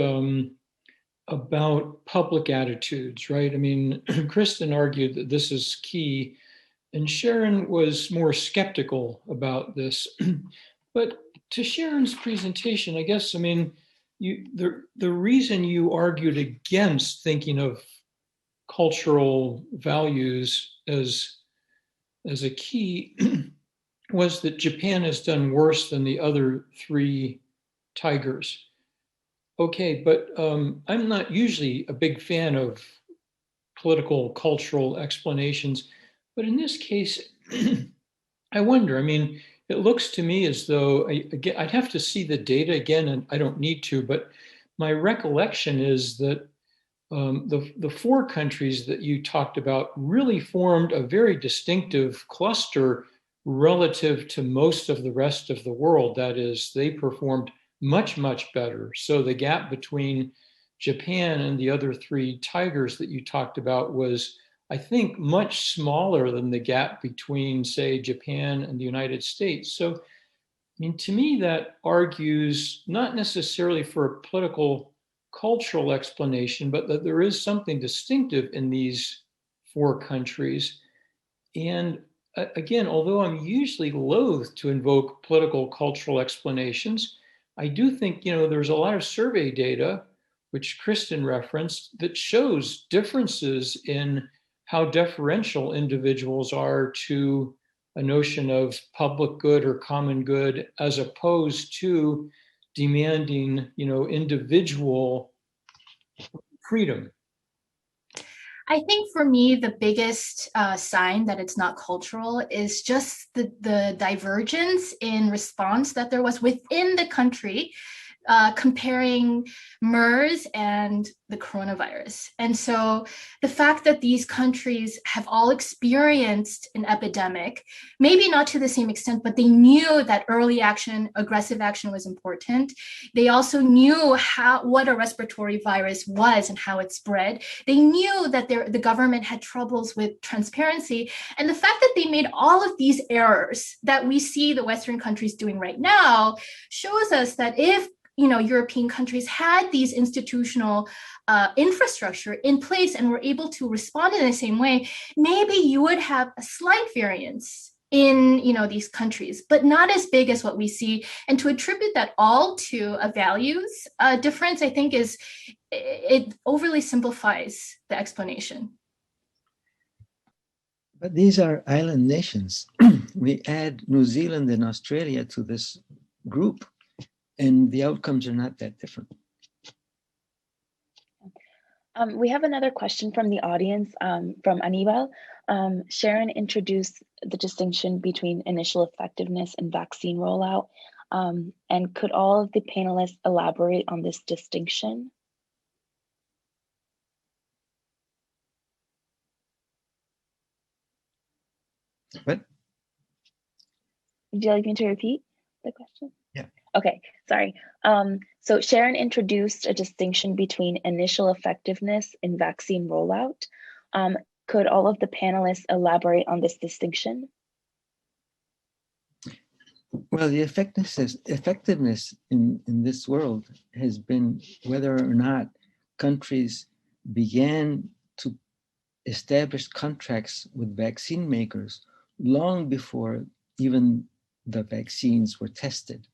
about public attitudes, right? I mean, Kristen argued that this is key, and Sharon was more skeptical about this. But to Sharon's presentation, I guess, the reason you argued against thinking of cultural values as a key was that Japan has done worse than the other 3 tigers. Okay, but I'm not usually a big fan of political, cultural explanations. But in this case, I wonder, it looks to me as though, I'd have to see the data again, and I don't need to, but my recollection is that the 4 countries that you talked about really formed a very distinctive cluster relative to most of the rest of the world. That is, they performed much, much better. So the gap between Japan and the other 3 tigers that you talked about was, I think, much smaller than the gap between, say, Japan and the United States. So, to me, that argues not necessarily for a political, cultural explanation, but that there is something distinctive in these 4 countries. And again, although I'm usually loath to invoke political, cultural explanations, I do think, there's a lot of survey data, which Kristen referenced, that shows differences in how deferential individuals are to a notion of public good or common good, as opposed to demanding, individual freedom. I think for me, the biggest sign that it's not cultural is just the divergence in response that there was within the country comparing MERS and the coronavirus. And so the fact that these countries have all experienced an epidemic, maybe not to the same extent, but they knew that early action, aggressive action was important. They also knew what a respiratory virus was and how it spread. They knew that the government had troubles with transparency. And the fact that they made all of these errors that we see the Western countries doing right now shows us that if European countries had these institutional infrastructure in place and were able to respond in the same way, maybe you would have a slight variance in these countries, but not as big as what we see. And to attribute that all to a values difference, I think it overly simplifies the explanation. But these are island nations. We add New Zealand and Australia to this group, and the outcomes are not that different. We have another question from the audience from Anibal. Sharon introduced the distinction between initial effectiveness and vaccine rollout. And could all of the panelists elaborate on this distinction? What? Would you like me to repeat the question? Yeah. Okay, sorry. So Sharon introduced a distinction between initial effectiveness and vaccine rollout. Could all of the panelists elaborate on this distinction? Well, the effectiveness in this world has been whether or not countries began to establish contracts with vaccine makers long before even the vaccines were tested.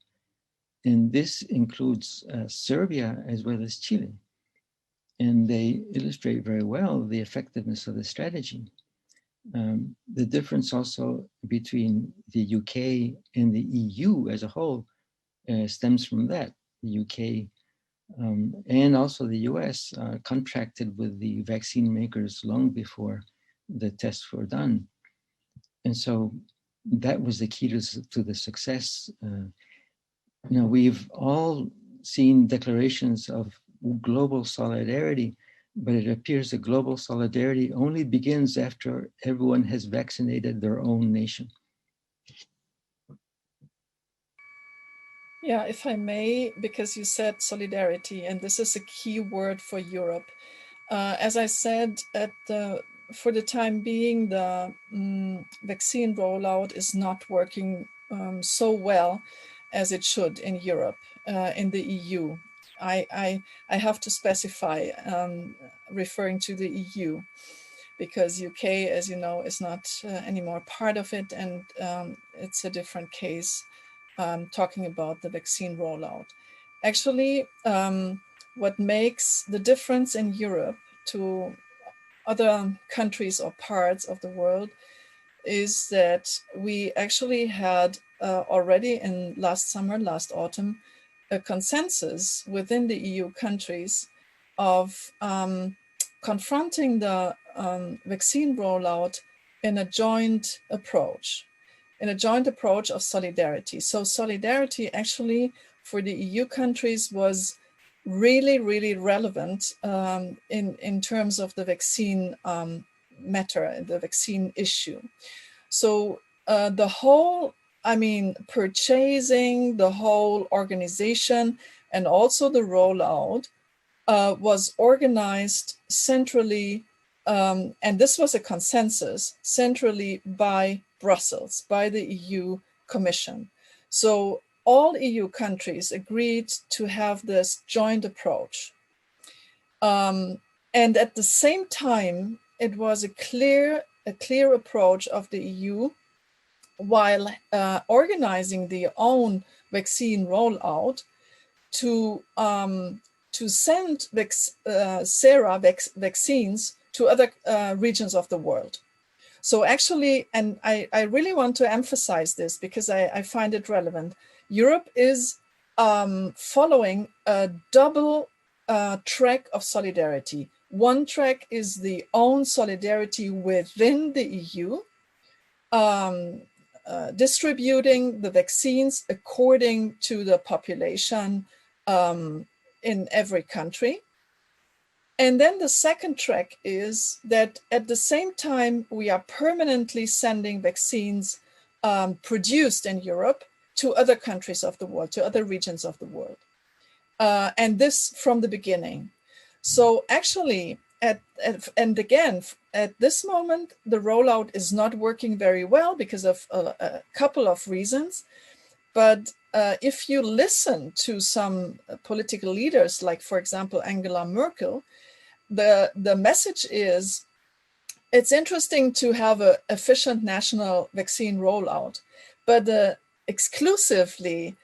And this includes Serbia as well as Chile. And they illustrate very well the effectiveness of the strategy. The difference also between the UK and the EU as a whole stems from that. The UK and also the US contracted with the vaccine makers long before the tests were done. And so that was the key to the success. Now, we've all seen declarations of global solidarity, but it appears that global solidarity only begins after everyone has vaccinated their own nation. Yeah, if I may, because you said solidarity, and this is a key word for Europe. As I said, for the time being, the vaccine rollout is not working so well as it should in Europe, in the EU. I have to specify, referring to the EU, because UK, as you know, is not anymore part of it, and it's a different case. Talking about the vaccine rollout. Actually, what makes the difference in Europe to other countries or parts of the world is that we actually had already in last autumn, a consensus within the EU countries of confronting the vaccine rollout in a joint approach. In a joint approach of solidarity. So solidarity actually for the EU countries was really, really relevant in terms of the vaccine matter, the vaccine issue. So the whole, purchasing, the whole organization, and also the rollout was organized centrally, and this was a consensus, centrally by Brussels, by the EU Commission. So all EU countries agreed to have this joint approach. And at the same time, it was a clear approach of the EU while organizing their own vaccine rollout to send vaccines to other regions of the world. So actually, and I really want to emphasize this because I find it relevant, Europe is following a double track of solidarity. One track is the own solidarity within the EU, distributing the vaccines according to the population in every country. And then the second track is that at the same time, we are permanently sending vaccines produced in Europe to other countries of the world, to other regions of the world. And this from the beginning. So actually, at this moment, the rollout is not working very well because of a couple of reasons. But if you listen to some political leaders, like, for example, Angela Merkel, the message is, it's interesting to have an efficient national vaccine rollout, but exclusively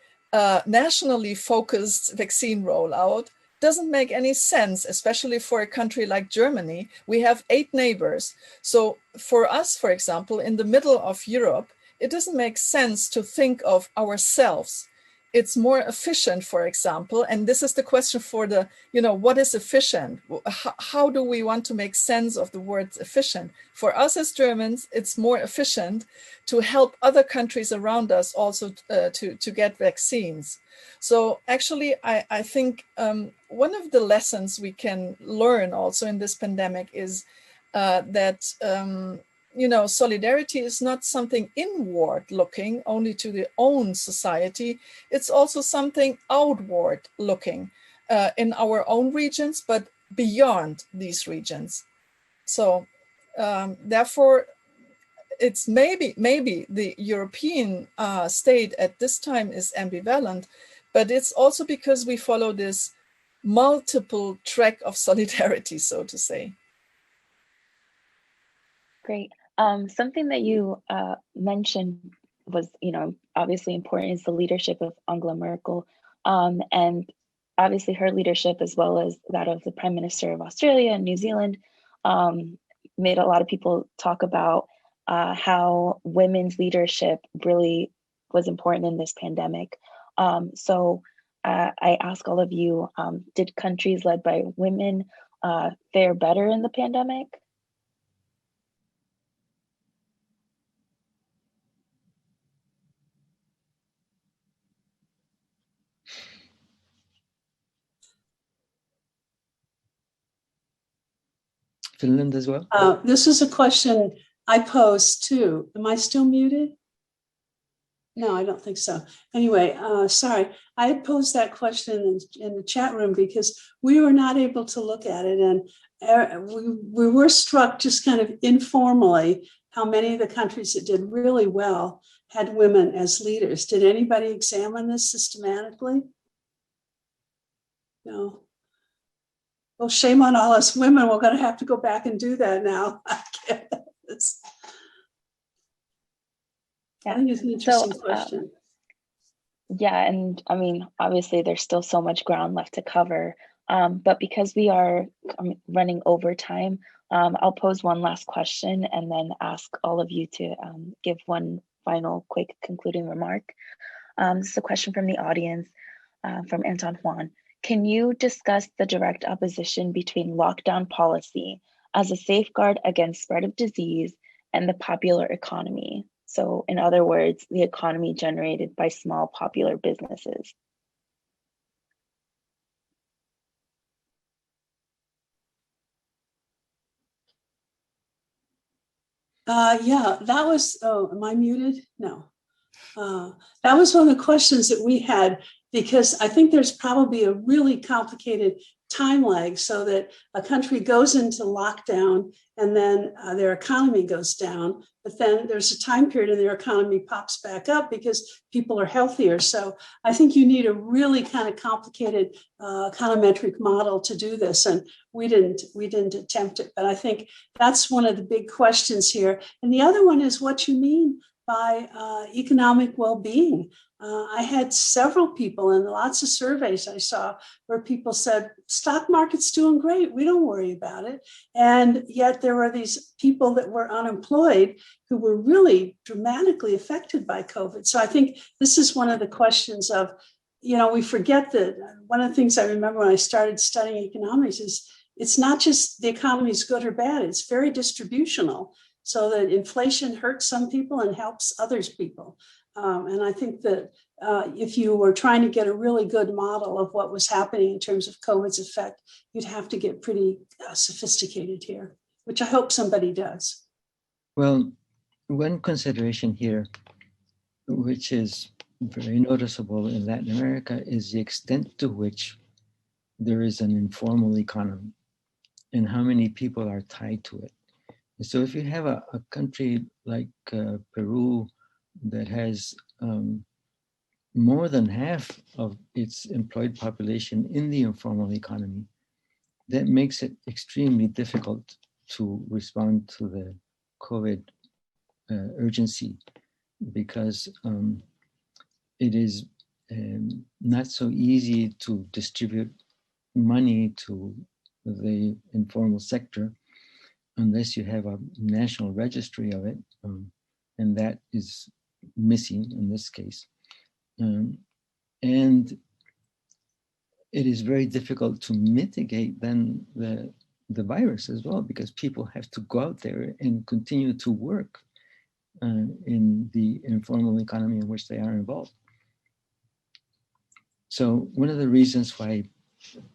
nationally focused vaccine rollout doesn't make any sense, especially for a country like Germany. We have 8 neighbors. So for us, for example, in the middle of Europe, it doesn't make sense to think of ourselves. It's more efficient, for example, and this is the question for the, what is efficient? How do we want to make sense of the word efficient? For us as Germans, it's more efficient to help other countries around us also to get vaccines. So actually, I think one of the lessons we can learn also in this pandemic is that solidarity is not something inward looking only to the own society. It's also something outward looking in our own regions, but beyond these regions. So therefore, it's maybe the European state at this time is ambivalent, but it's also because we follow this multiple track of solidarity, so to say. Great. Something that you mentioned was, obviously important is the leadership of Angela Merkel, and obviously her leadership, as well as that of the Prime Minister of Australia and New Zealand, made a lot of people talk about how women's leadership really was important in this pandemic. So I ask all of you, did countries led by women fare better in the pandemic? Finland as well? This is a question I posed too. Am I still muted? No, I don't think so. Anyway, sorry. I had posed that question in the chat room because we were not able to look at it. And we were struck just kind of informally how many of the countries that did really well had women as leaders. Did anybody examine this systematically? No. Well, shame on all us women. We're going to have to go back and do that now. I guess. Yeah. I think it's an interesting question. Yeah, and I mean, obviously there's still so much ground left to cover, but because we are running over time, I'll pose one last question and then ask all of you to give one final quick concluding remark. This is a question from the audience, from Anton Juan. Can you discuss the direct opposition between lockdown policy as a safeguard against spread of disease and the popular economy? So in other words, the economy generated by small popular businesses. Yeah, that was, am I muted? No. That was one of the questions that we had, because I think there's probably a really complicated time lag, so that a country goes into lockdown and then their economy goes down, but then there's a time period and their economy pops back up because people are healthier. So I think you need a really kind of complicated econometric model to do this, and we didn't attempt it. But I think that's one of the big questions here. And the other one is what you mean by economic well-being. I had several people in lots of surveys I saw where people said, stock market's doing great, we don't worry about it. And yet there were these people that were unemployed who were really dramatically affected by COVID. So I think this is one of the questions of, we forget that one of the things I remember when I started studying economics is it's not just the economy is good or bad, it's very distributional. So that inflation hurts some people and helps others people. And I think that if you were trying to get a really good model of what was happening in terms of COVID's effect, you'd have to get pretty sophisticated here, which I hope somebody does. Well, one consideration here, which is very noticeable in Latin America, is the extent to which there is an informal economy and how many people are tied to it. And so if you have a country like Peru that has more than half of its employed population in the informal economy, that makes it extremely difficult to respond to the COVID urgency, because it is not so easy to distribute money to the informal sector unless you have a national registry of it, and that is missing in this case. And it is very difficult to mitigate then the virus as well, because people have to go out there and continue to work in the informal economy in which they are involved. So one of the reasons why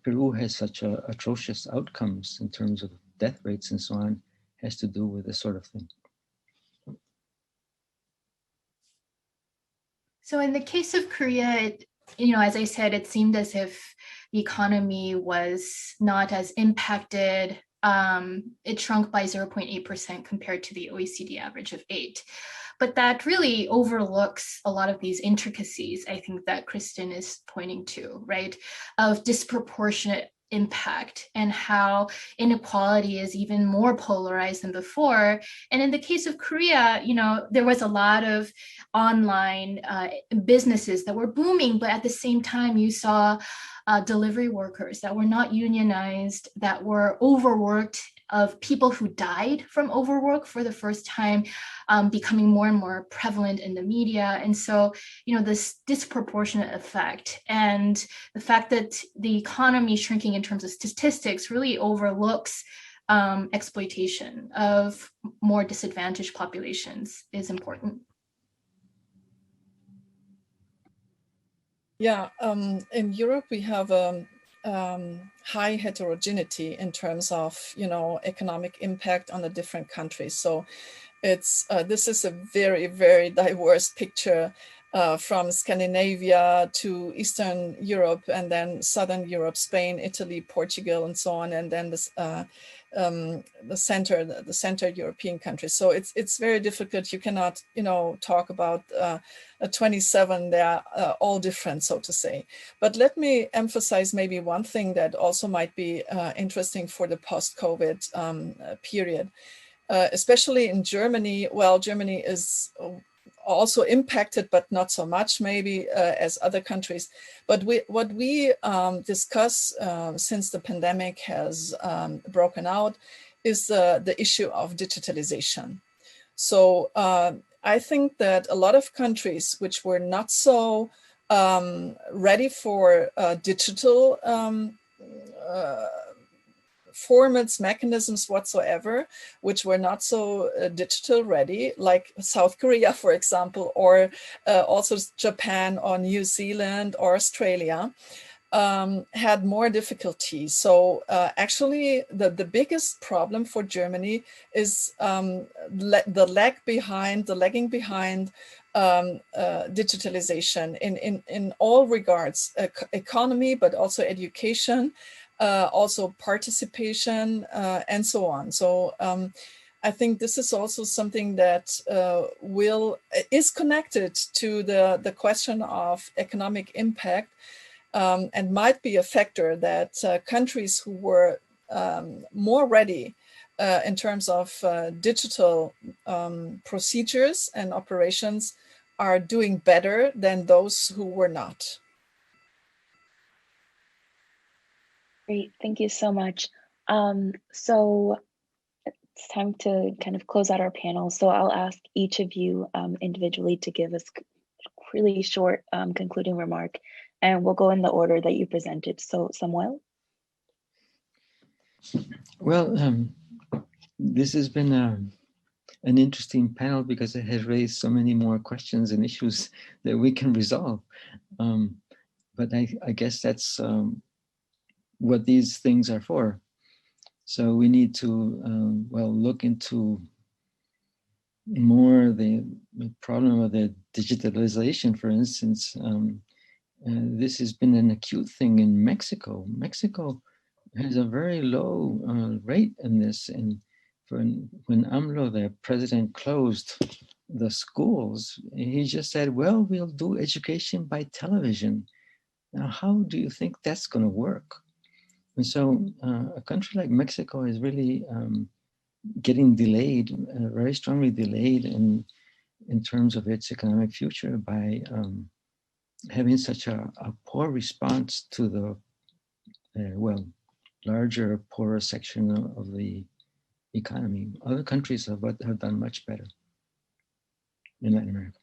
Peru has such atrocious outcomes in terms of death rates and so on has to do with this sort of thing. So in the case of Korea, as I said, it seemed as if the economy was not as impacted. It shrunk by 0.8% compared to the OECD average of 8%. But that really overlooks a lot of these intricacies, I think, that Kristen is pointing to, right, of disproportionate impact and how inequality is even more polarized than before. And in the case of Korea, there was a lot of online businesses that were booming, but at the same time, you saw delivery workers that were not unionized, that were overworked, of people who died from overwork for the first time, becoming more and more prevalent in the media. And so, this disproportionate effect and the fact that the economy shrinking in terms of statistics really overlooks exploitation of more disadvantaged populations is important. Yeah, in Europe, we have high heterogeneity in terms of, economic impact on the different countries. So it's this is a very, very diverse picture from Scandinavia to Eastern Europe, and then Southern Europe, Spain, Italy, Portugal, and so on, and then this, the center European countries. So it's very difficult. You cannot, talk about 27. They are all different, so to say. But let me emphasize maybe one thing that also might be interesting for the post-COVID period, especially in Germany. Well, Germany is also impacted, but not so much maybe as other countries. But what we discuss since the pandemic has broken out is the issue of digitalization. So I think that a lot of countries which were not so ready for digital formats, mechanisms whatsoever, which were not so digital ready, like South Korea, for example, or also Japan or New Zealand or Australia, had more difficulty. So actually, the biggest problem for Germany is the lagging behind digitalization in all regards, economy, but also education, also participation, and so on. So I think this is also something that is connected to the question of economic impact, and might be a factor that countries who were more ready in terms of digital procedures and operations are doing better than those who were not. Great, thank you so much. So it's time to kind of close out our panel. So I'll ask each of you individually to give us a really short concluding remark, and we'll go in the order that you presented. So Samuel? Well, this has been an interesting panel because it has raised so many more questions and issues that we can resolve. But I guess that's what these things are for. So we need to, well, look into more the problem of the digitalization, for instance. This has been an acute thing in Mexico. Mexico has a very low rate in this. And when AMLO, the president, closed the schools, he just said, well, we'll do education by television. Now, how do you think that's going to work? And so a country like Mexico is really getting delayed, very strongly delayed in terms of its economic future by having such a poor response to the, well, larger, poorer section of the economy. Other countries have done much better in Latin America.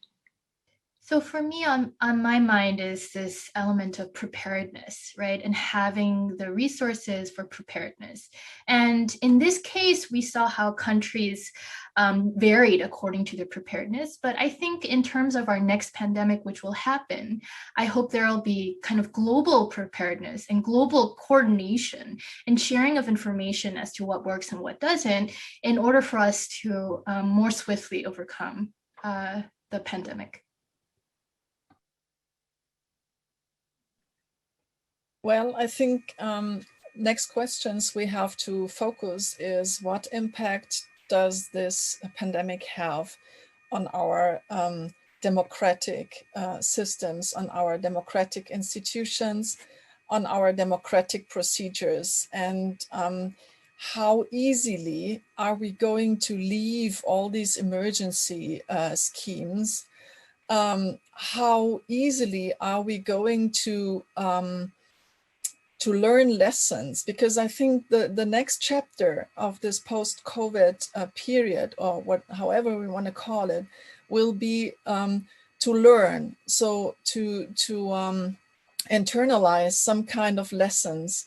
So for me, on my mind is this element of preparedness, right? And having the resources for preparedness. And in this case, we saw how countries varied according to their preparedness. But I think in terms of our next pandemic, which will happen, I hope there will be kind of global preparedness and global coordination and sharing of information as to what works and what doesn't in order for us to more swiftly overcome the pandemic. Well, I think next questions we have to focus is what impact does this pandemic have on our democratic systems, on our democratic institutions, on our democratic procedures, and how easily are we going to leave all these emergency schemes? How easily are we going to learn lessons? Because I think the next chapter of this post-COVID period, or however we want to call it, will be to learn. So to internalize some kind of lessons.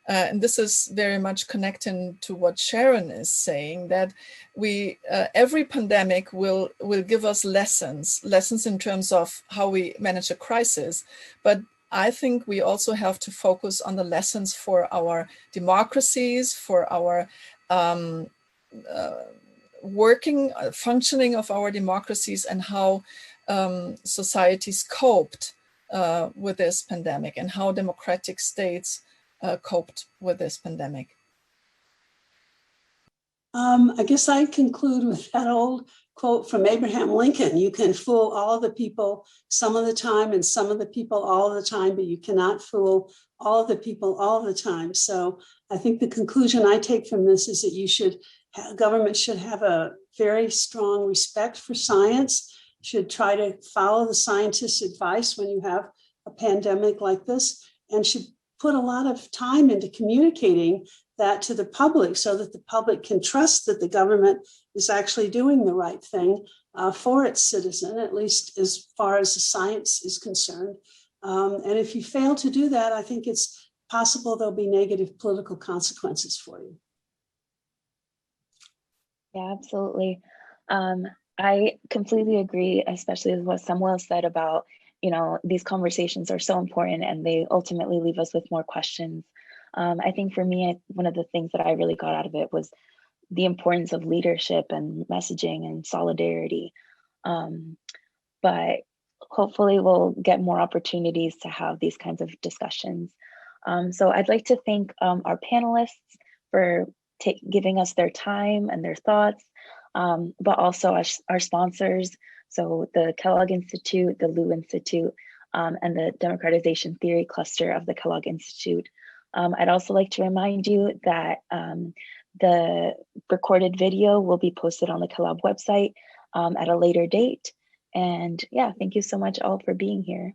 And this is very much connecting to what Sharon is saying, that we every pandemic will give us lessons in terms of how we manage a crisis, but I think we also have to focus on the lessons for our democracies, for our functioning of our democracies, and how societies coped with this pandemic, and how democratic states coped with this pandemic. I guess I conclude with that old quote from Abraham Lincoln: you can fool all of the people some of the time and some of the people all of the time, but you cannot fool all of the people all of the time. So I think the conclusion I take from this is that government should have a very strong respect for science, should try to follow the scientists' advice when you have a pandemic like this, and should put a lot of time into communicating that to the public so that the public can trust that the government is actually doing the right thing for its citizen, at least as far as the science is concerned. And if you fail to do that, I think it's possible there'll be negative political consequences for you. Yeah, absolutely. I completely agree, especially with what Samuel said about, these conversations are so important and they ultimately leave us with more questions. I think for me, one of the things that I really got out of it was the importance of leadership and messaging and solidarity. But hopefully we'll get more opportunities to have these kinds of discussions. So I'd like to thank our panelists for giving us their time and their thoughts, but also our sponsors. So the Kellogg Institute, the Liu Institute, and the Democratization Theory Cluster of the Kellogg Institute. I'd also like to remind you that the recorded video will be posted on the Kellogg website at a later date. And yeah, thank you so much all for being here.